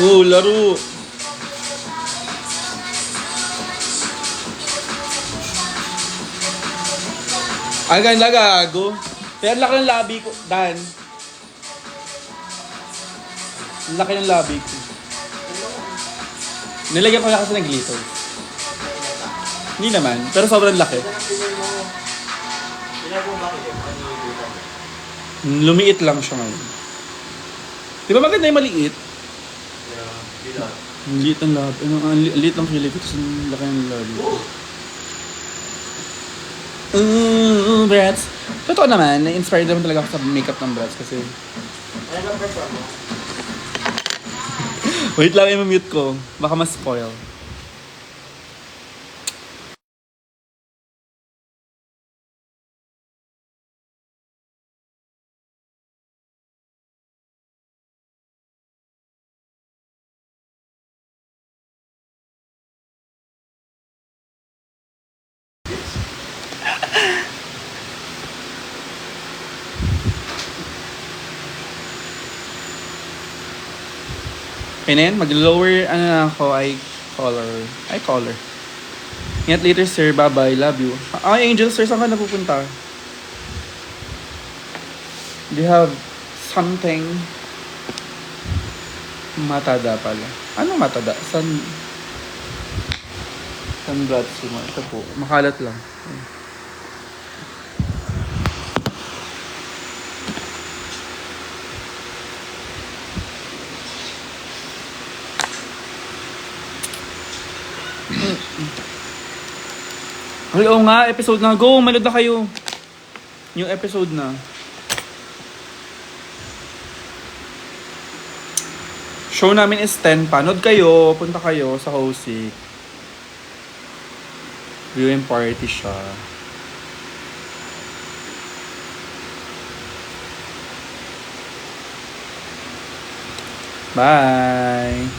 Laro. Ang ganda, gago. Pero ang laki ng labi ko, Dan. Ang laki ng labi ko. Nilagyan ko na kasi ng glitter. Hindi naman, pero sobrang laki. Lumiit lang siya ngayon. Di ba maganda yung maliit? Ang liit ng labi. Ang liit ng kilig ko. Tapos ang laki ng labi ko. Brats. Totoo naman, na-inspired naman talaga ako sa makeup ng Brats kasi... Ano ang perform mo? Wait lang, i-mute ko. Baka mas-spoil. Okay na yan, mag-lower, ano na ako, eye color. Ingat later, sir. Bye-bye. Love you. Angel, sir, saan ka napupunta? Do you have something? Matada pala. Anong matada? Sunblood mo. Ito po. Makalat lang. Ay, oo nga. Episode na. Go! Manood na kayo. New episode na. Show namin is 10 pa. Nood kayo. Punta kayo sa Hosik. Viewing party siya. Bye!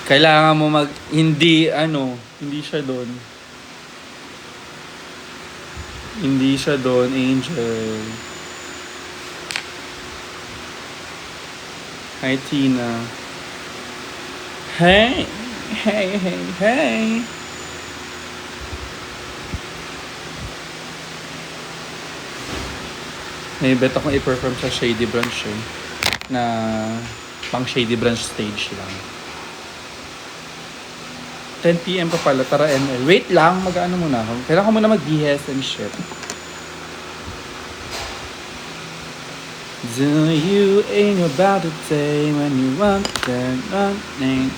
Kailangan mo hindi siya doon. Hindi siya doon, Angel. Hi, Tina. Hey! Hey, hey, hey! May bet akong i-perform sa Shady Branch na pang Shady Branch stage lang. 10 PM pa pala, tara ML. Wait lang, mag-ano muna ako. Kailangan ko muna mag-BS and shit. Do you ain't about the day when you want that running?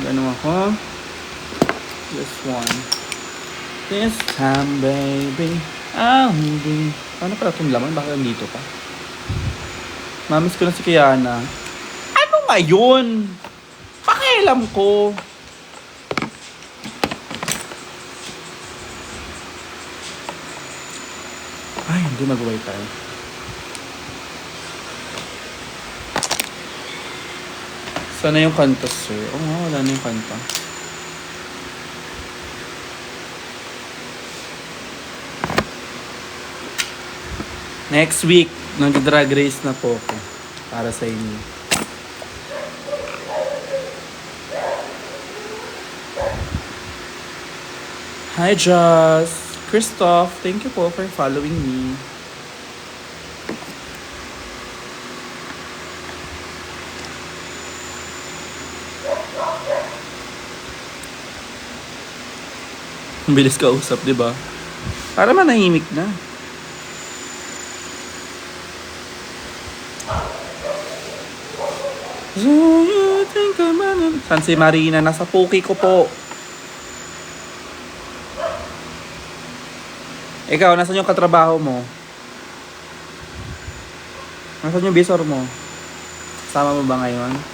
Ano ako? This one. This time, baby, I'll be... Ano pala itong laman? Bakit nandito pa? Mamiss ko na si Kiana. Ano nga yun? Pakialam ko. Ay, hindi mag-wifi. Sana yung kanta, sir? Oo nga, wala na yung kanta. Next week, nag-drag race na po ako para sa inyo. Hi, Joss. Christoph, thank you po for following me. Ang bilis ka usap, di ba? Para manahimik na. Do you think San si Marina? Nasa Poke ko po. Ikaw, nasan yung katrabaho mo? Nasan yung bisor mo? Sama mo ba ngayon?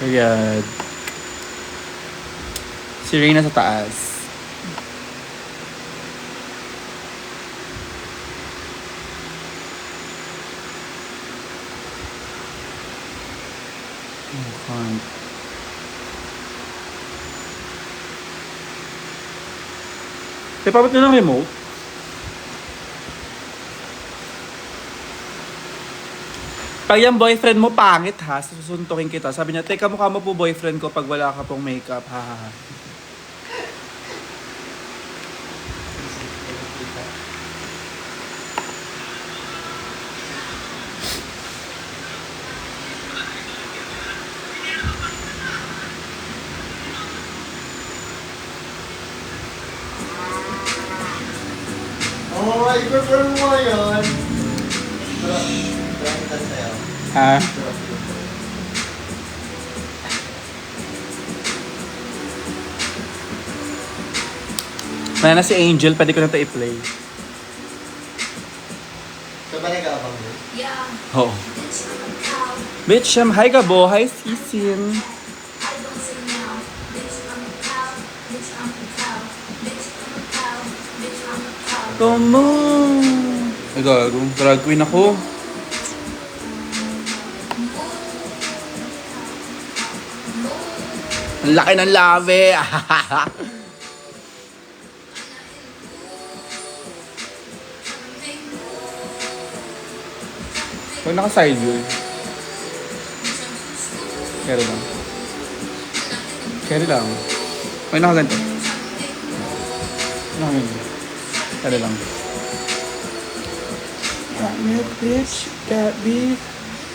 Ayan. Si Reyna sa taas. Okay. Papabat nyo ng remote? Pag yung boyfriend mo pangit ha, susuntukin kita. Sabi niya, teka mukha mo po boyfriend ko pag wala ka pong makeup. Ha ha ha. Oh, i-perform mo yun. Ha? Wala na si Angel, pwede ko na ito i-play. Ito ba nag-aabang mo? Oo. Bitch, hi Gabo. Hi Sisin. Come on. Ay gago, drag queen ako. Ang laki ng lave. Huwag naka-side view. Carry lang. Carry lang. Huwag naka-ganto. Naka-ganto. Carry lang. Got milk, bitch. Got beef.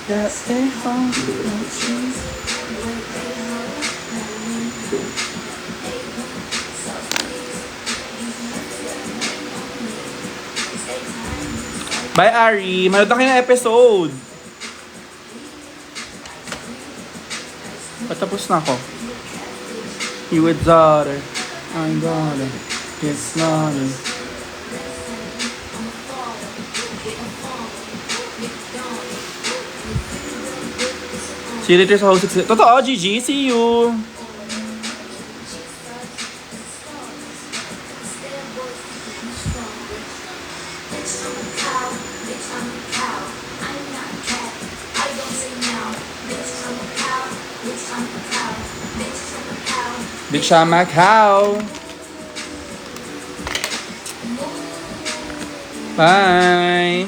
Got a home. No cheese. Bye, Ari. Manood na kayo ng episode. Patapos na ako. You with daughter. I'm daughter. It's not. See you later sa host. Totoo, GG. See you. Big Shot Macau. Bye.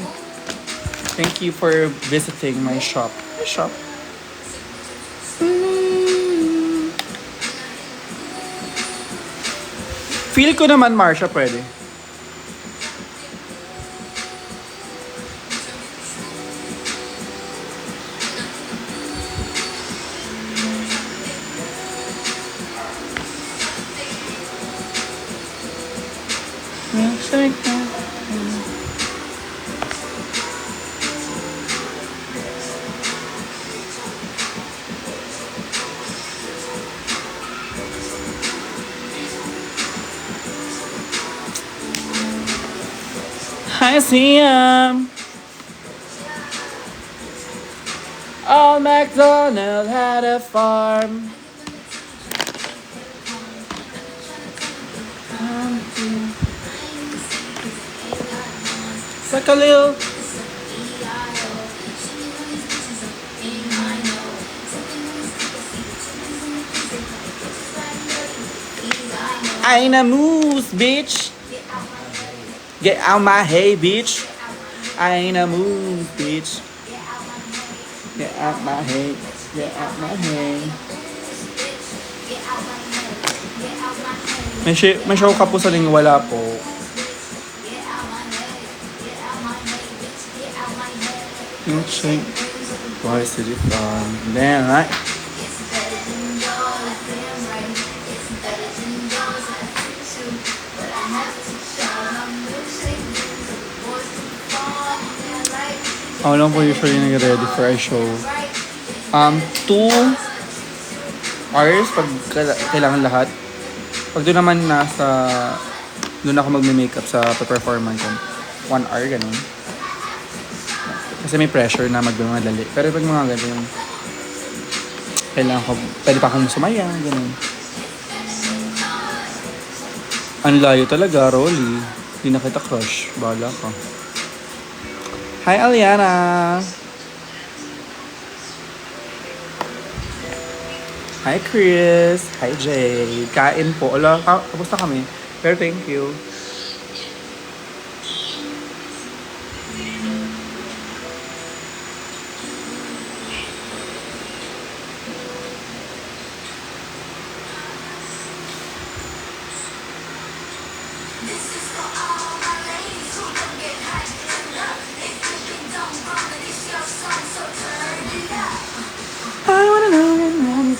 Thank you for visiting my shop. My shop. Feel ko naman, Marsha, pwede. I see him. Old MacDonald had a farm. It's like a little. I ain't a moose, bitch. Get out my hay, bitch. I ain't a moose, bitch. Get out my hay. Get out my hay. May show ka po sa linggo, wala po. Milkshake. Twice city farm. Damn, right? Ako lang po usually nag-ready for a show. 2 hours pag kailangan lahat. Pag doon naman doon ako magme-makeup sa performance ko. 1 hour, ganun. Kasi may pressure na magmamadali. Pero pag mga ganun, kailangan ko, pwede pa akong sumaya, ganun. Ang layo talaga, Rolly. Hindi na kita crush. Bahala ka. Hi, Aliana! Hi, Chris! Hi, Jay! Kain po. Ala, tapos na kami. Pero thank you. I wanna know when I'm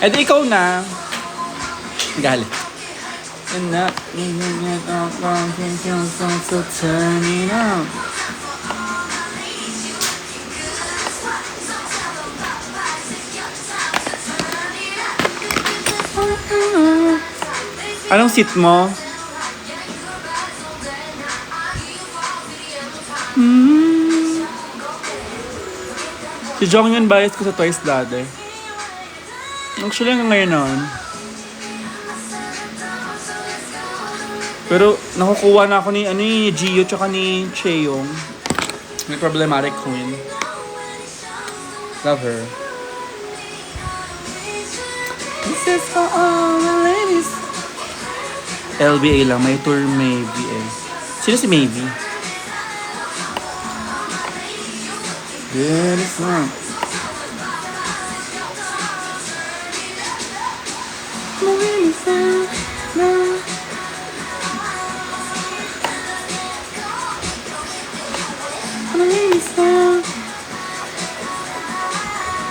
Eh di ikaw na. Galit. And that, so turn it on. Anong seat mo? Si Jong yun bias ko sa Twice dati. Actually hanggang ngayon naman. Pero nakukuha na ako ni Gio tsaka ni Cheong. May problematic queen. Love her. This is for all the ladies. LBA lang, may tour maybe eh. Sino si Maybe? Good is not.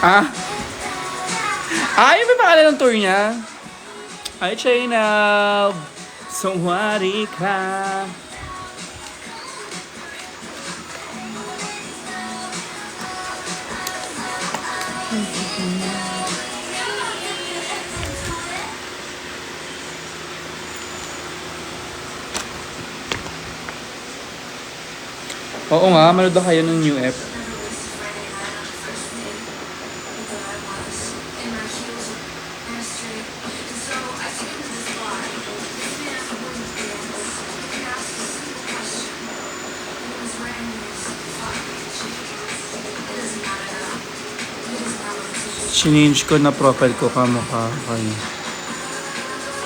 Ah? Ah, yun may pangalan ng tour niya? Hi, Chainab! Sumwari ka! Oo nga, manood na kayo ng new app. Change ko na profile ko kamukha kayo.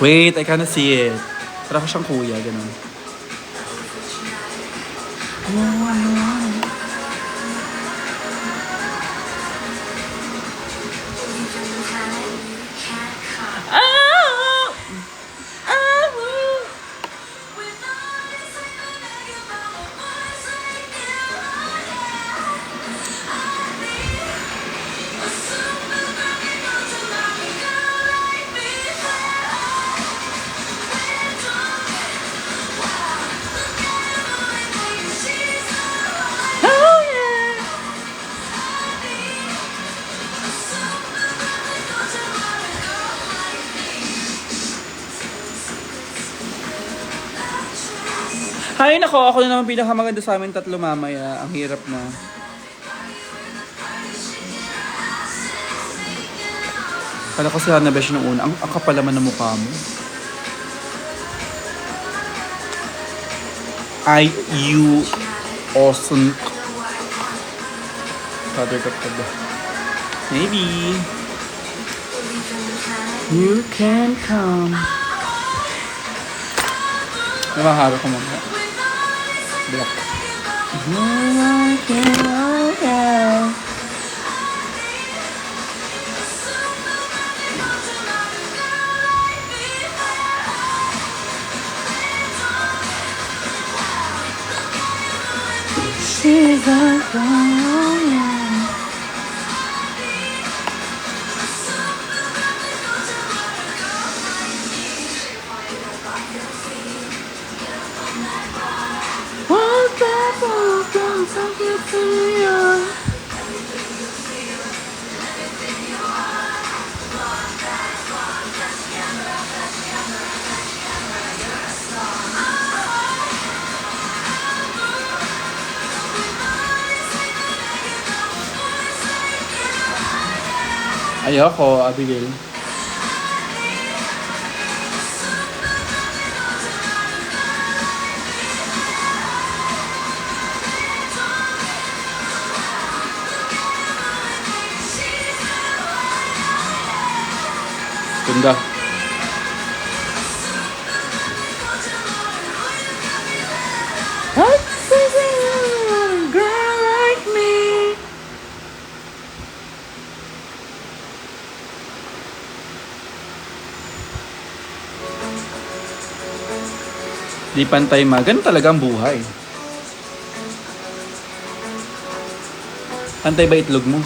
Wait, I cannot see it. Para ko siyang kuya, ganun. Hay nako, ako na naman pinakamaganda sa amin tatlo mamaya. Ang hirap na. Kala ko si Hannah Besh nung una. Ang kapal naman ng mukha mo. You awesome. Father ka pa ba? Maybe. You can come. Nakaharo ko mga. Black. She's a girl. Ayoko, Abigail. Ganda. Girl like me. Di pantay ma. Ganun talaga ang buhay. Pantay ba itlog mo?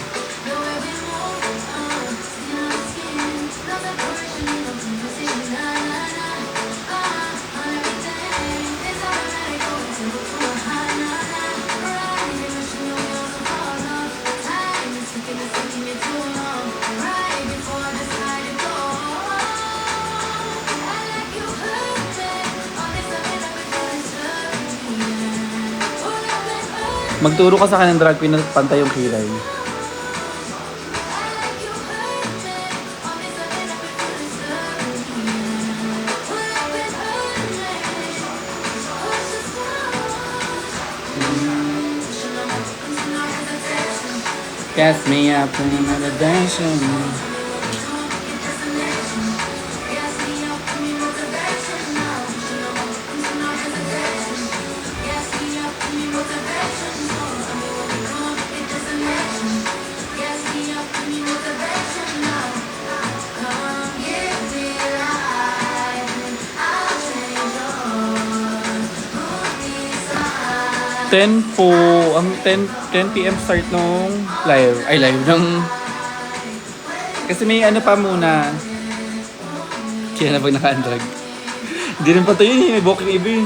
Magturo ka sa akin ng drag queen na pantay yung kilay. Cast me up in another dimension. Po, ang 10 p.m. start nung live. Ay, live ng... Kasi may ano pa muna. Kaya na pag naka-undrag. Hindi rin pa to yun, may booking iba eh.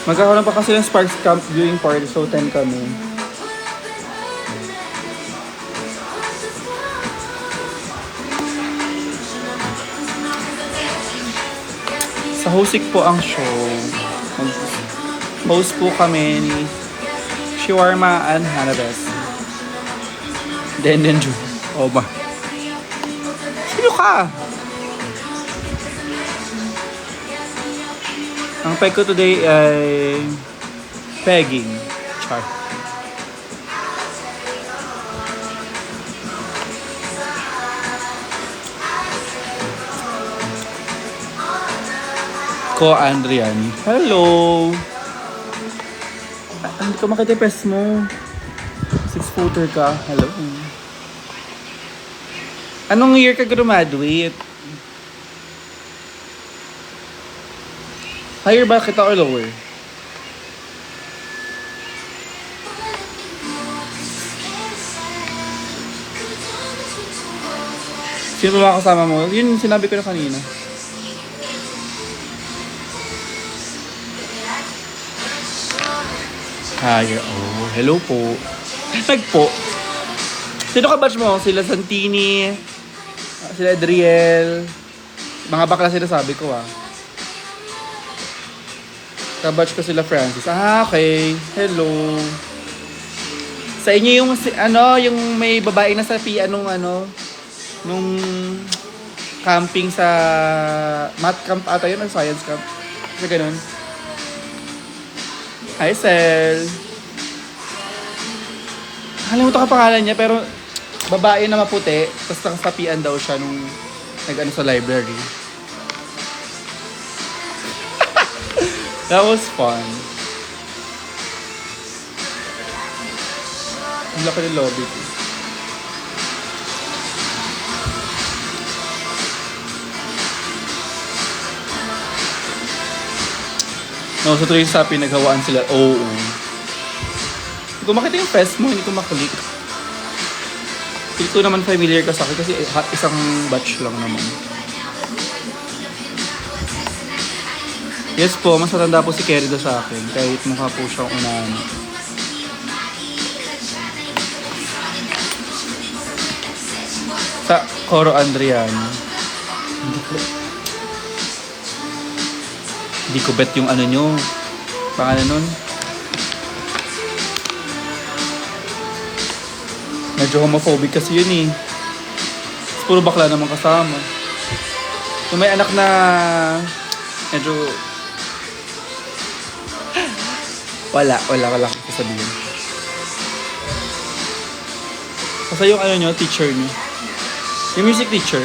Magkakaroon pa kasi ng Sparks Camp viewing party, so 10 kami. Sa Hosik po ang show. Host po kami ni Shawarma and Hanabes. Then June. Oh ba? Sino ka? Ang peg ko today ay pegging. Char. Ko Andrian. Hello! Hindi ko makita yung press mo. 6-footer ka. Hello. Anong year ka graduate? Higher ba kita or lower? Sino ba kasama mo? Yun sinabi ko na kanina. Higher. Oh, hello po. Nagpo. Sino ka batch mo? Sila Santini, sila Adriel. Mga bakla sila sabi ko ah. Kabatch ko sila Francis. Ah, okay. Hello. Sa inyo yung yung may babae na sa anong nung camping sa math camp ata yun, science camp. Kasi ganun. Hi, Sel. Nakalimutan ka pangalan niya, pero babae na maputi, tapos nakasapian daw siya nung nag-ano sa library. That was fun. Ang laki ng lobby ko. No, sa tuloy sa pinaghawaan sila. Oo. Hindi ko makita yung fest mo, hindi ko maklik. Hindi ko naman familiar ka sa akin kasi isang batch lang naman. Yes po, mas matanda po si Kerida sa akin. Kahit mukha po siyang unahan. Sa Coro Andrian. Hindi ko bet yung ano nyo. Pangalan nun. Medyo homophobic kasi yun eh. Puro bakla naman kasama. Kung may anak na medyo wala akong sasabihin. Kasi yung ano nyo, teacher nyo. Yung music teacher.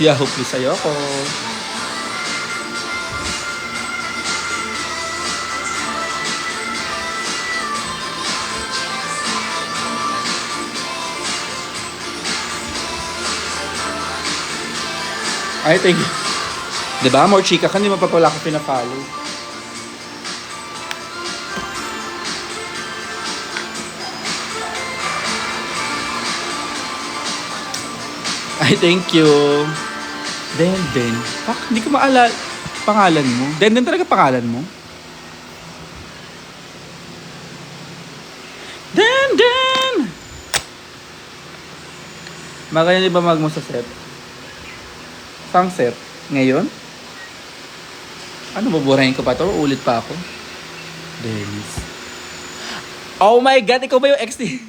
Yahoo, please, ayoko. Ay, thank you. Diba? More chika ka, hindi mapapala ko pinafollow. Ay, thank you. Den. Hindi ko maalala pangalan mo. Den talaga pangalan mo? Den! Magayon di ba mag mo sa set? Sang set? Ngayon? Ano, baburahin ko pa to? Ulit pa ako? Dennis. Oh my God! Ikaw ba yung ex ni...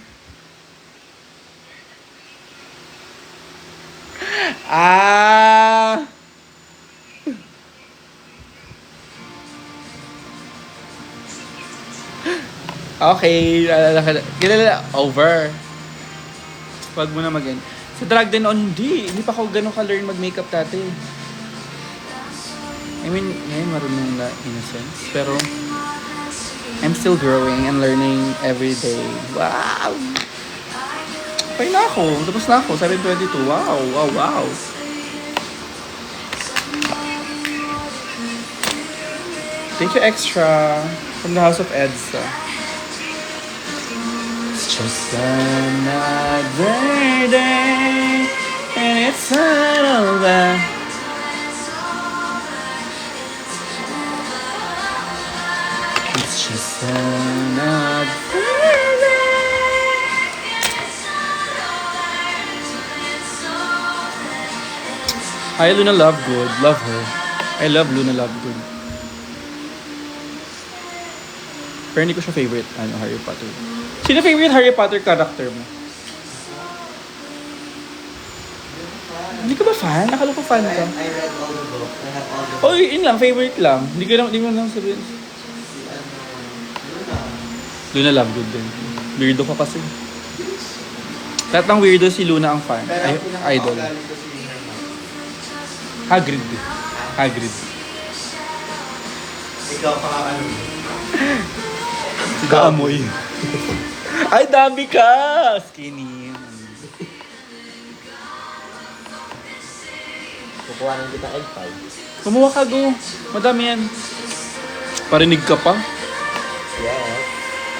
Ah! Okay, kilala, over. Wag mo na mag-end. Sa drag din on, hindi pa ako ganun ka-learn mag-makeup dati. I mean, ngayon marunong na in a sense. Pero, I'm still growing and learning every day. Wow! Okay na ako. Tapos na ako. 7:22. Wow, wow, wow. Thank you, Extra. From the House of Edsa. It's just another day. And it's not over. It's just another day. Hi, Luna Lovegood. Love her. I love Luna Lovegood. Pero hindi ko siya favorite, Harry Potter. Sino favorite Harry Potter character mo? Hindi ka ba fan? Akala ko fan ka. I read all the book. I have all the Oh, yun lang, favorite lang. Hindi mo lang sabihin. Luna Lovegood din. Weirdo ka kasi. Lahat ng weirdo si Luna ang fan. Pero Ay, idol. pinaka-galing ko si Herman. Hagrid. Hagrid. Ikaw pa ano. Si Daamoy. Ay, dami ka! Skinny. Kukuha ng kita L5. Kumuha ka, go. Madami yan. Parinig ka pa. Yes.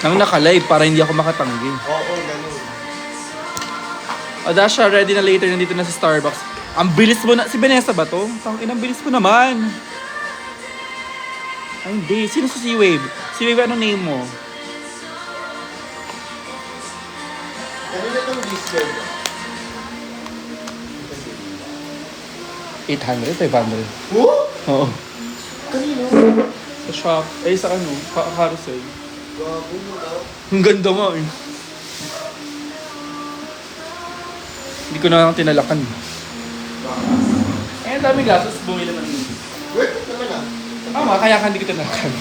Nang naka-live para hindi ako makatanggi. Oo, ganun. O, Dasha, ready na later. Nandito na sa Starbucks. Ang bilis mo na. Si Vanessa ba to? Tangin, ang bilis mo naman. Ay, hindi. Sino si C-Wave? C-Wave, ano name mo? Kanina itong Discord. 800? 500? Who? Oo. Kanino? Sa shop. Eh, sa ano? Carousel. Gago mo daw. Ang ganda nga eh. Hindi ko na lang tinalakan. Eh, ang dami gastos. Bumili ng... Wait, naman ah. Tama, kaya ka hindi ko tinalakan.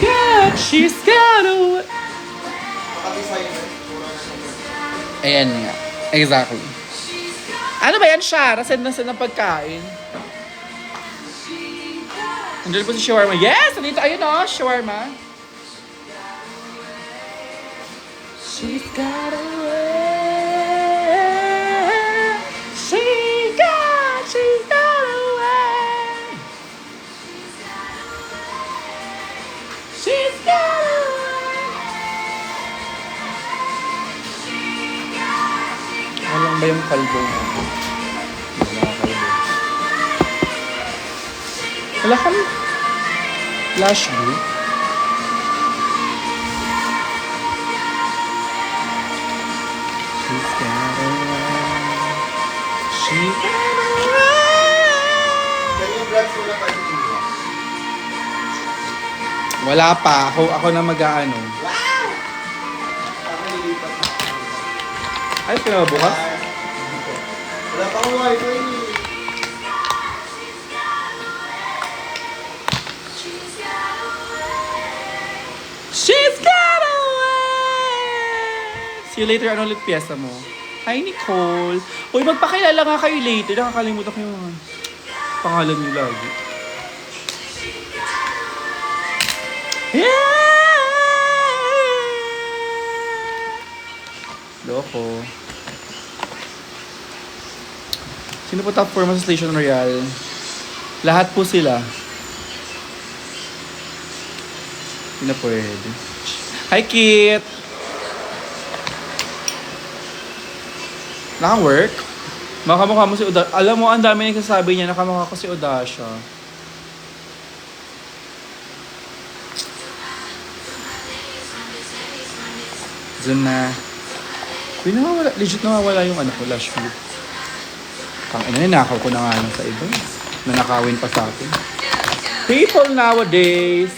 God, she's got away. Maka-designer. Pura na siya. Ayan nga. Exactly. Ano ba yan, Shara? Send na ng pagkain. Nandiyan po si Shawarma. Yes! Nandito. Ayun o, Shawarma. She's got away. She got away. She's got away. Alam ba yung kalbo mo? Wala kalbo. Wala kang flash blue? She's got away. She got away. Ganyan brands mo na pag-iwa. Wala pa. Ako na mag-aano. Wow! Ako nilipat na. Ay, pinabukas? Wala pang wifi eh. She's got away! See you later. Ano ulit piyesa mo? Hi, Nicole. Uy, magpakilala nga kayo later. Nakakalimutan ko yung pangalan niyo lagi. Yeah! Loko. Sino po top 4 mo sa Station Royal? Lahat po sila. Hindi na pwede. Hi, Kit! Naka-work? Makamukha mo si Udasha. Alam mo, ang dami nagsasabi niya, nakamukha ko si Udasha. Diyan na. Nawawala, legit nawawala yung ano ko, lash view. Kang ina, nakaw ko na nga lang sa iba. Nanakawin pa sa akin. People nowadays.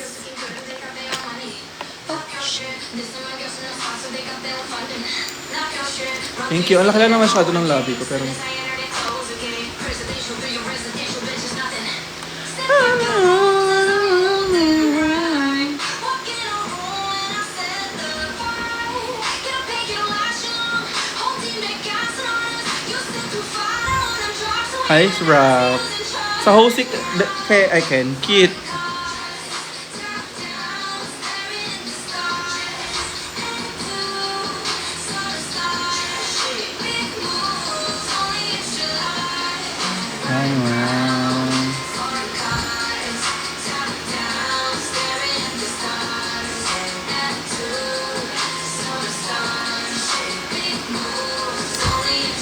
Thank you. Ang laki lang na masyado ng labi ko, pero... Hi, Rob. Sa hosik, kay I can. Cute.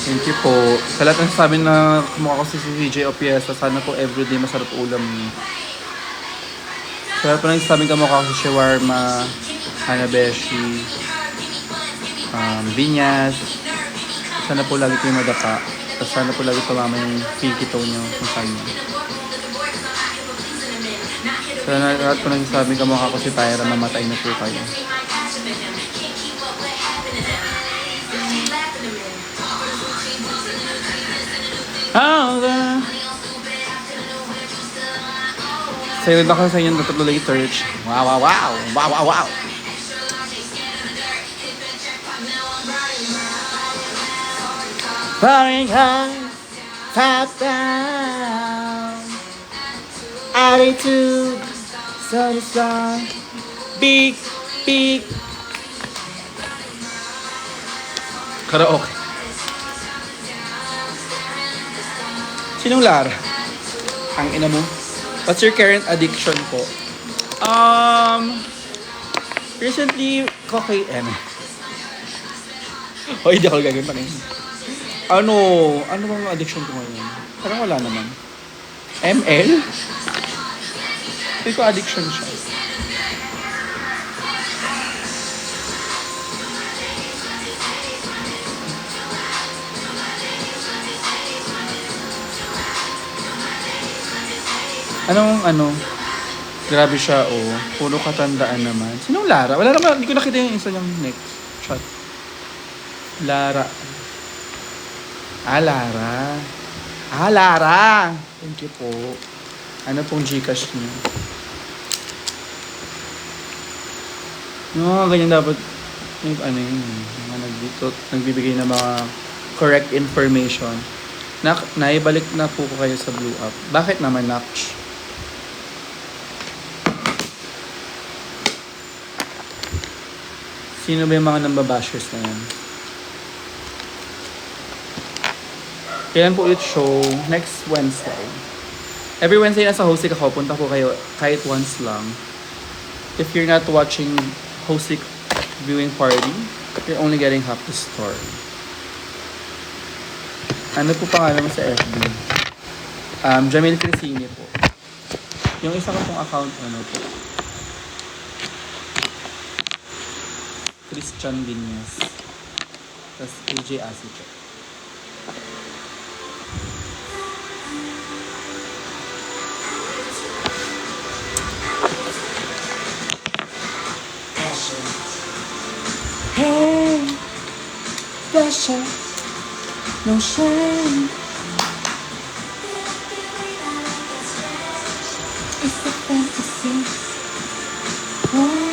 Thank you po. Sa lahat ng sabi na kumukha ko si CJ o Piesa, sana po everyday masarap ulam niyo. Sa lahat po ng sabi kumukha ko si Shawarma, Hanabeshi, Binyas, sana po lagi kayo madapa. At sana po lagi tumama yung pinky toe niyo kung saan niyo. Sa lahat po ng sabi kumukha ko si Tyra, mamatay na po kayo. Sa'yo ba ka sa inyo natutuloy search? Wow, wow, wow! Wow, wow, wow! Flying high, top down, attitude, sun is on, big, big. Karaoke. Sinong Lara? Ang ina mo? What's your current addiction po? Recently, cocaine. O, hindi ako gagawin pa rin. Ano bang addiction ko ngayon? Parang wala naman. ML? Hindi ko addiction siya. Grabe siya, oh. Puro katandaan naman. Sinong Lara? Wala naman, hindi ko nakita yung isa niyang next shot. Lara. Lara. Lara! Thank you po. Ano pong Gcash niyo? No, ganyan dapat, nagbibigay ng mga correct information. Naibalik na po ko kayo sa Blue Up. Bakit naman, Naksh? Sino ba yung mga nambabashers na yan? Kailan po ulit show? Next Wednesday. Every Wednesday nasa Hosik ako. Punta po kayo kahit once lang. If you're not watching Hosik viewing party, you're only getting half the story. Ano po pangalan mo sa FB? Jamil Crisini po. Yung isa ko pong account, po? Christian Vinyas. Tapos AJ Asito. Hey, Dasha, no shame. It's a fantasy. Oh.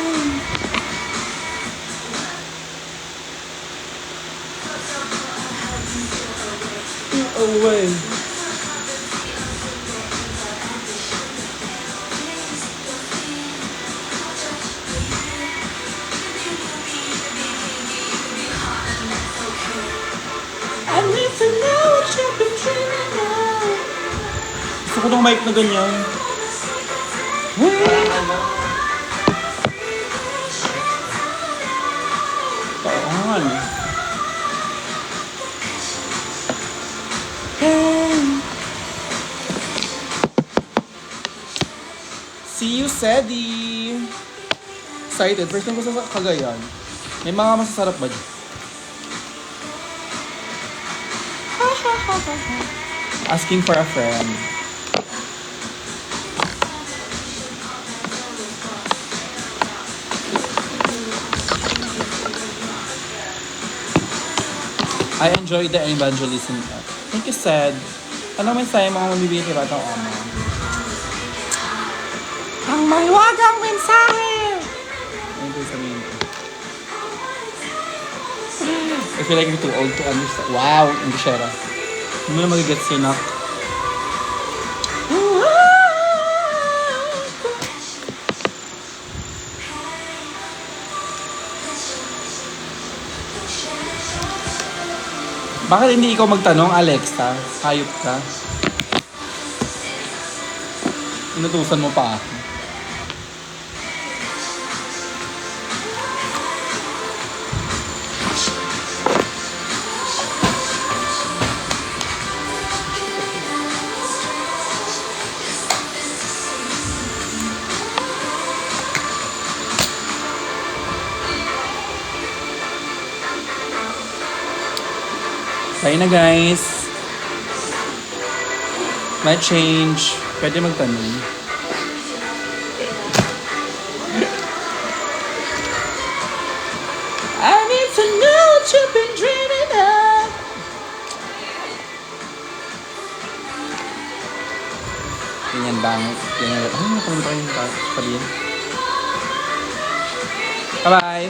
Away. I need to know what you've been dreaming of. Gusto ko ng mic na ganyan. Paangan. See you, Sedi! Excited. First time ko sa Cagayan. May mga masasarap ba dyan? Asking for a friend. I enjoyed the evangelism. Thank you, Sed. Ano mensahe mo ang mamibili kay Batang Oma? Ang mahiwagang mensahe! Ano yung sabihin ko? I feel like you're too old to understand. Wow! Hindi siya ra. Hindi mo na magigets yun, Nak. Bakit hindi ikaw magtanong, Alexa? Hayop ka. Inutusan mo pa ako. Bye na, guys. May change. Pwede magtanong. I need to know what you've been dreaming of. Ganyan bangit. Ganyan. Ay, nakamit pa yung sabihin. Bye-bye.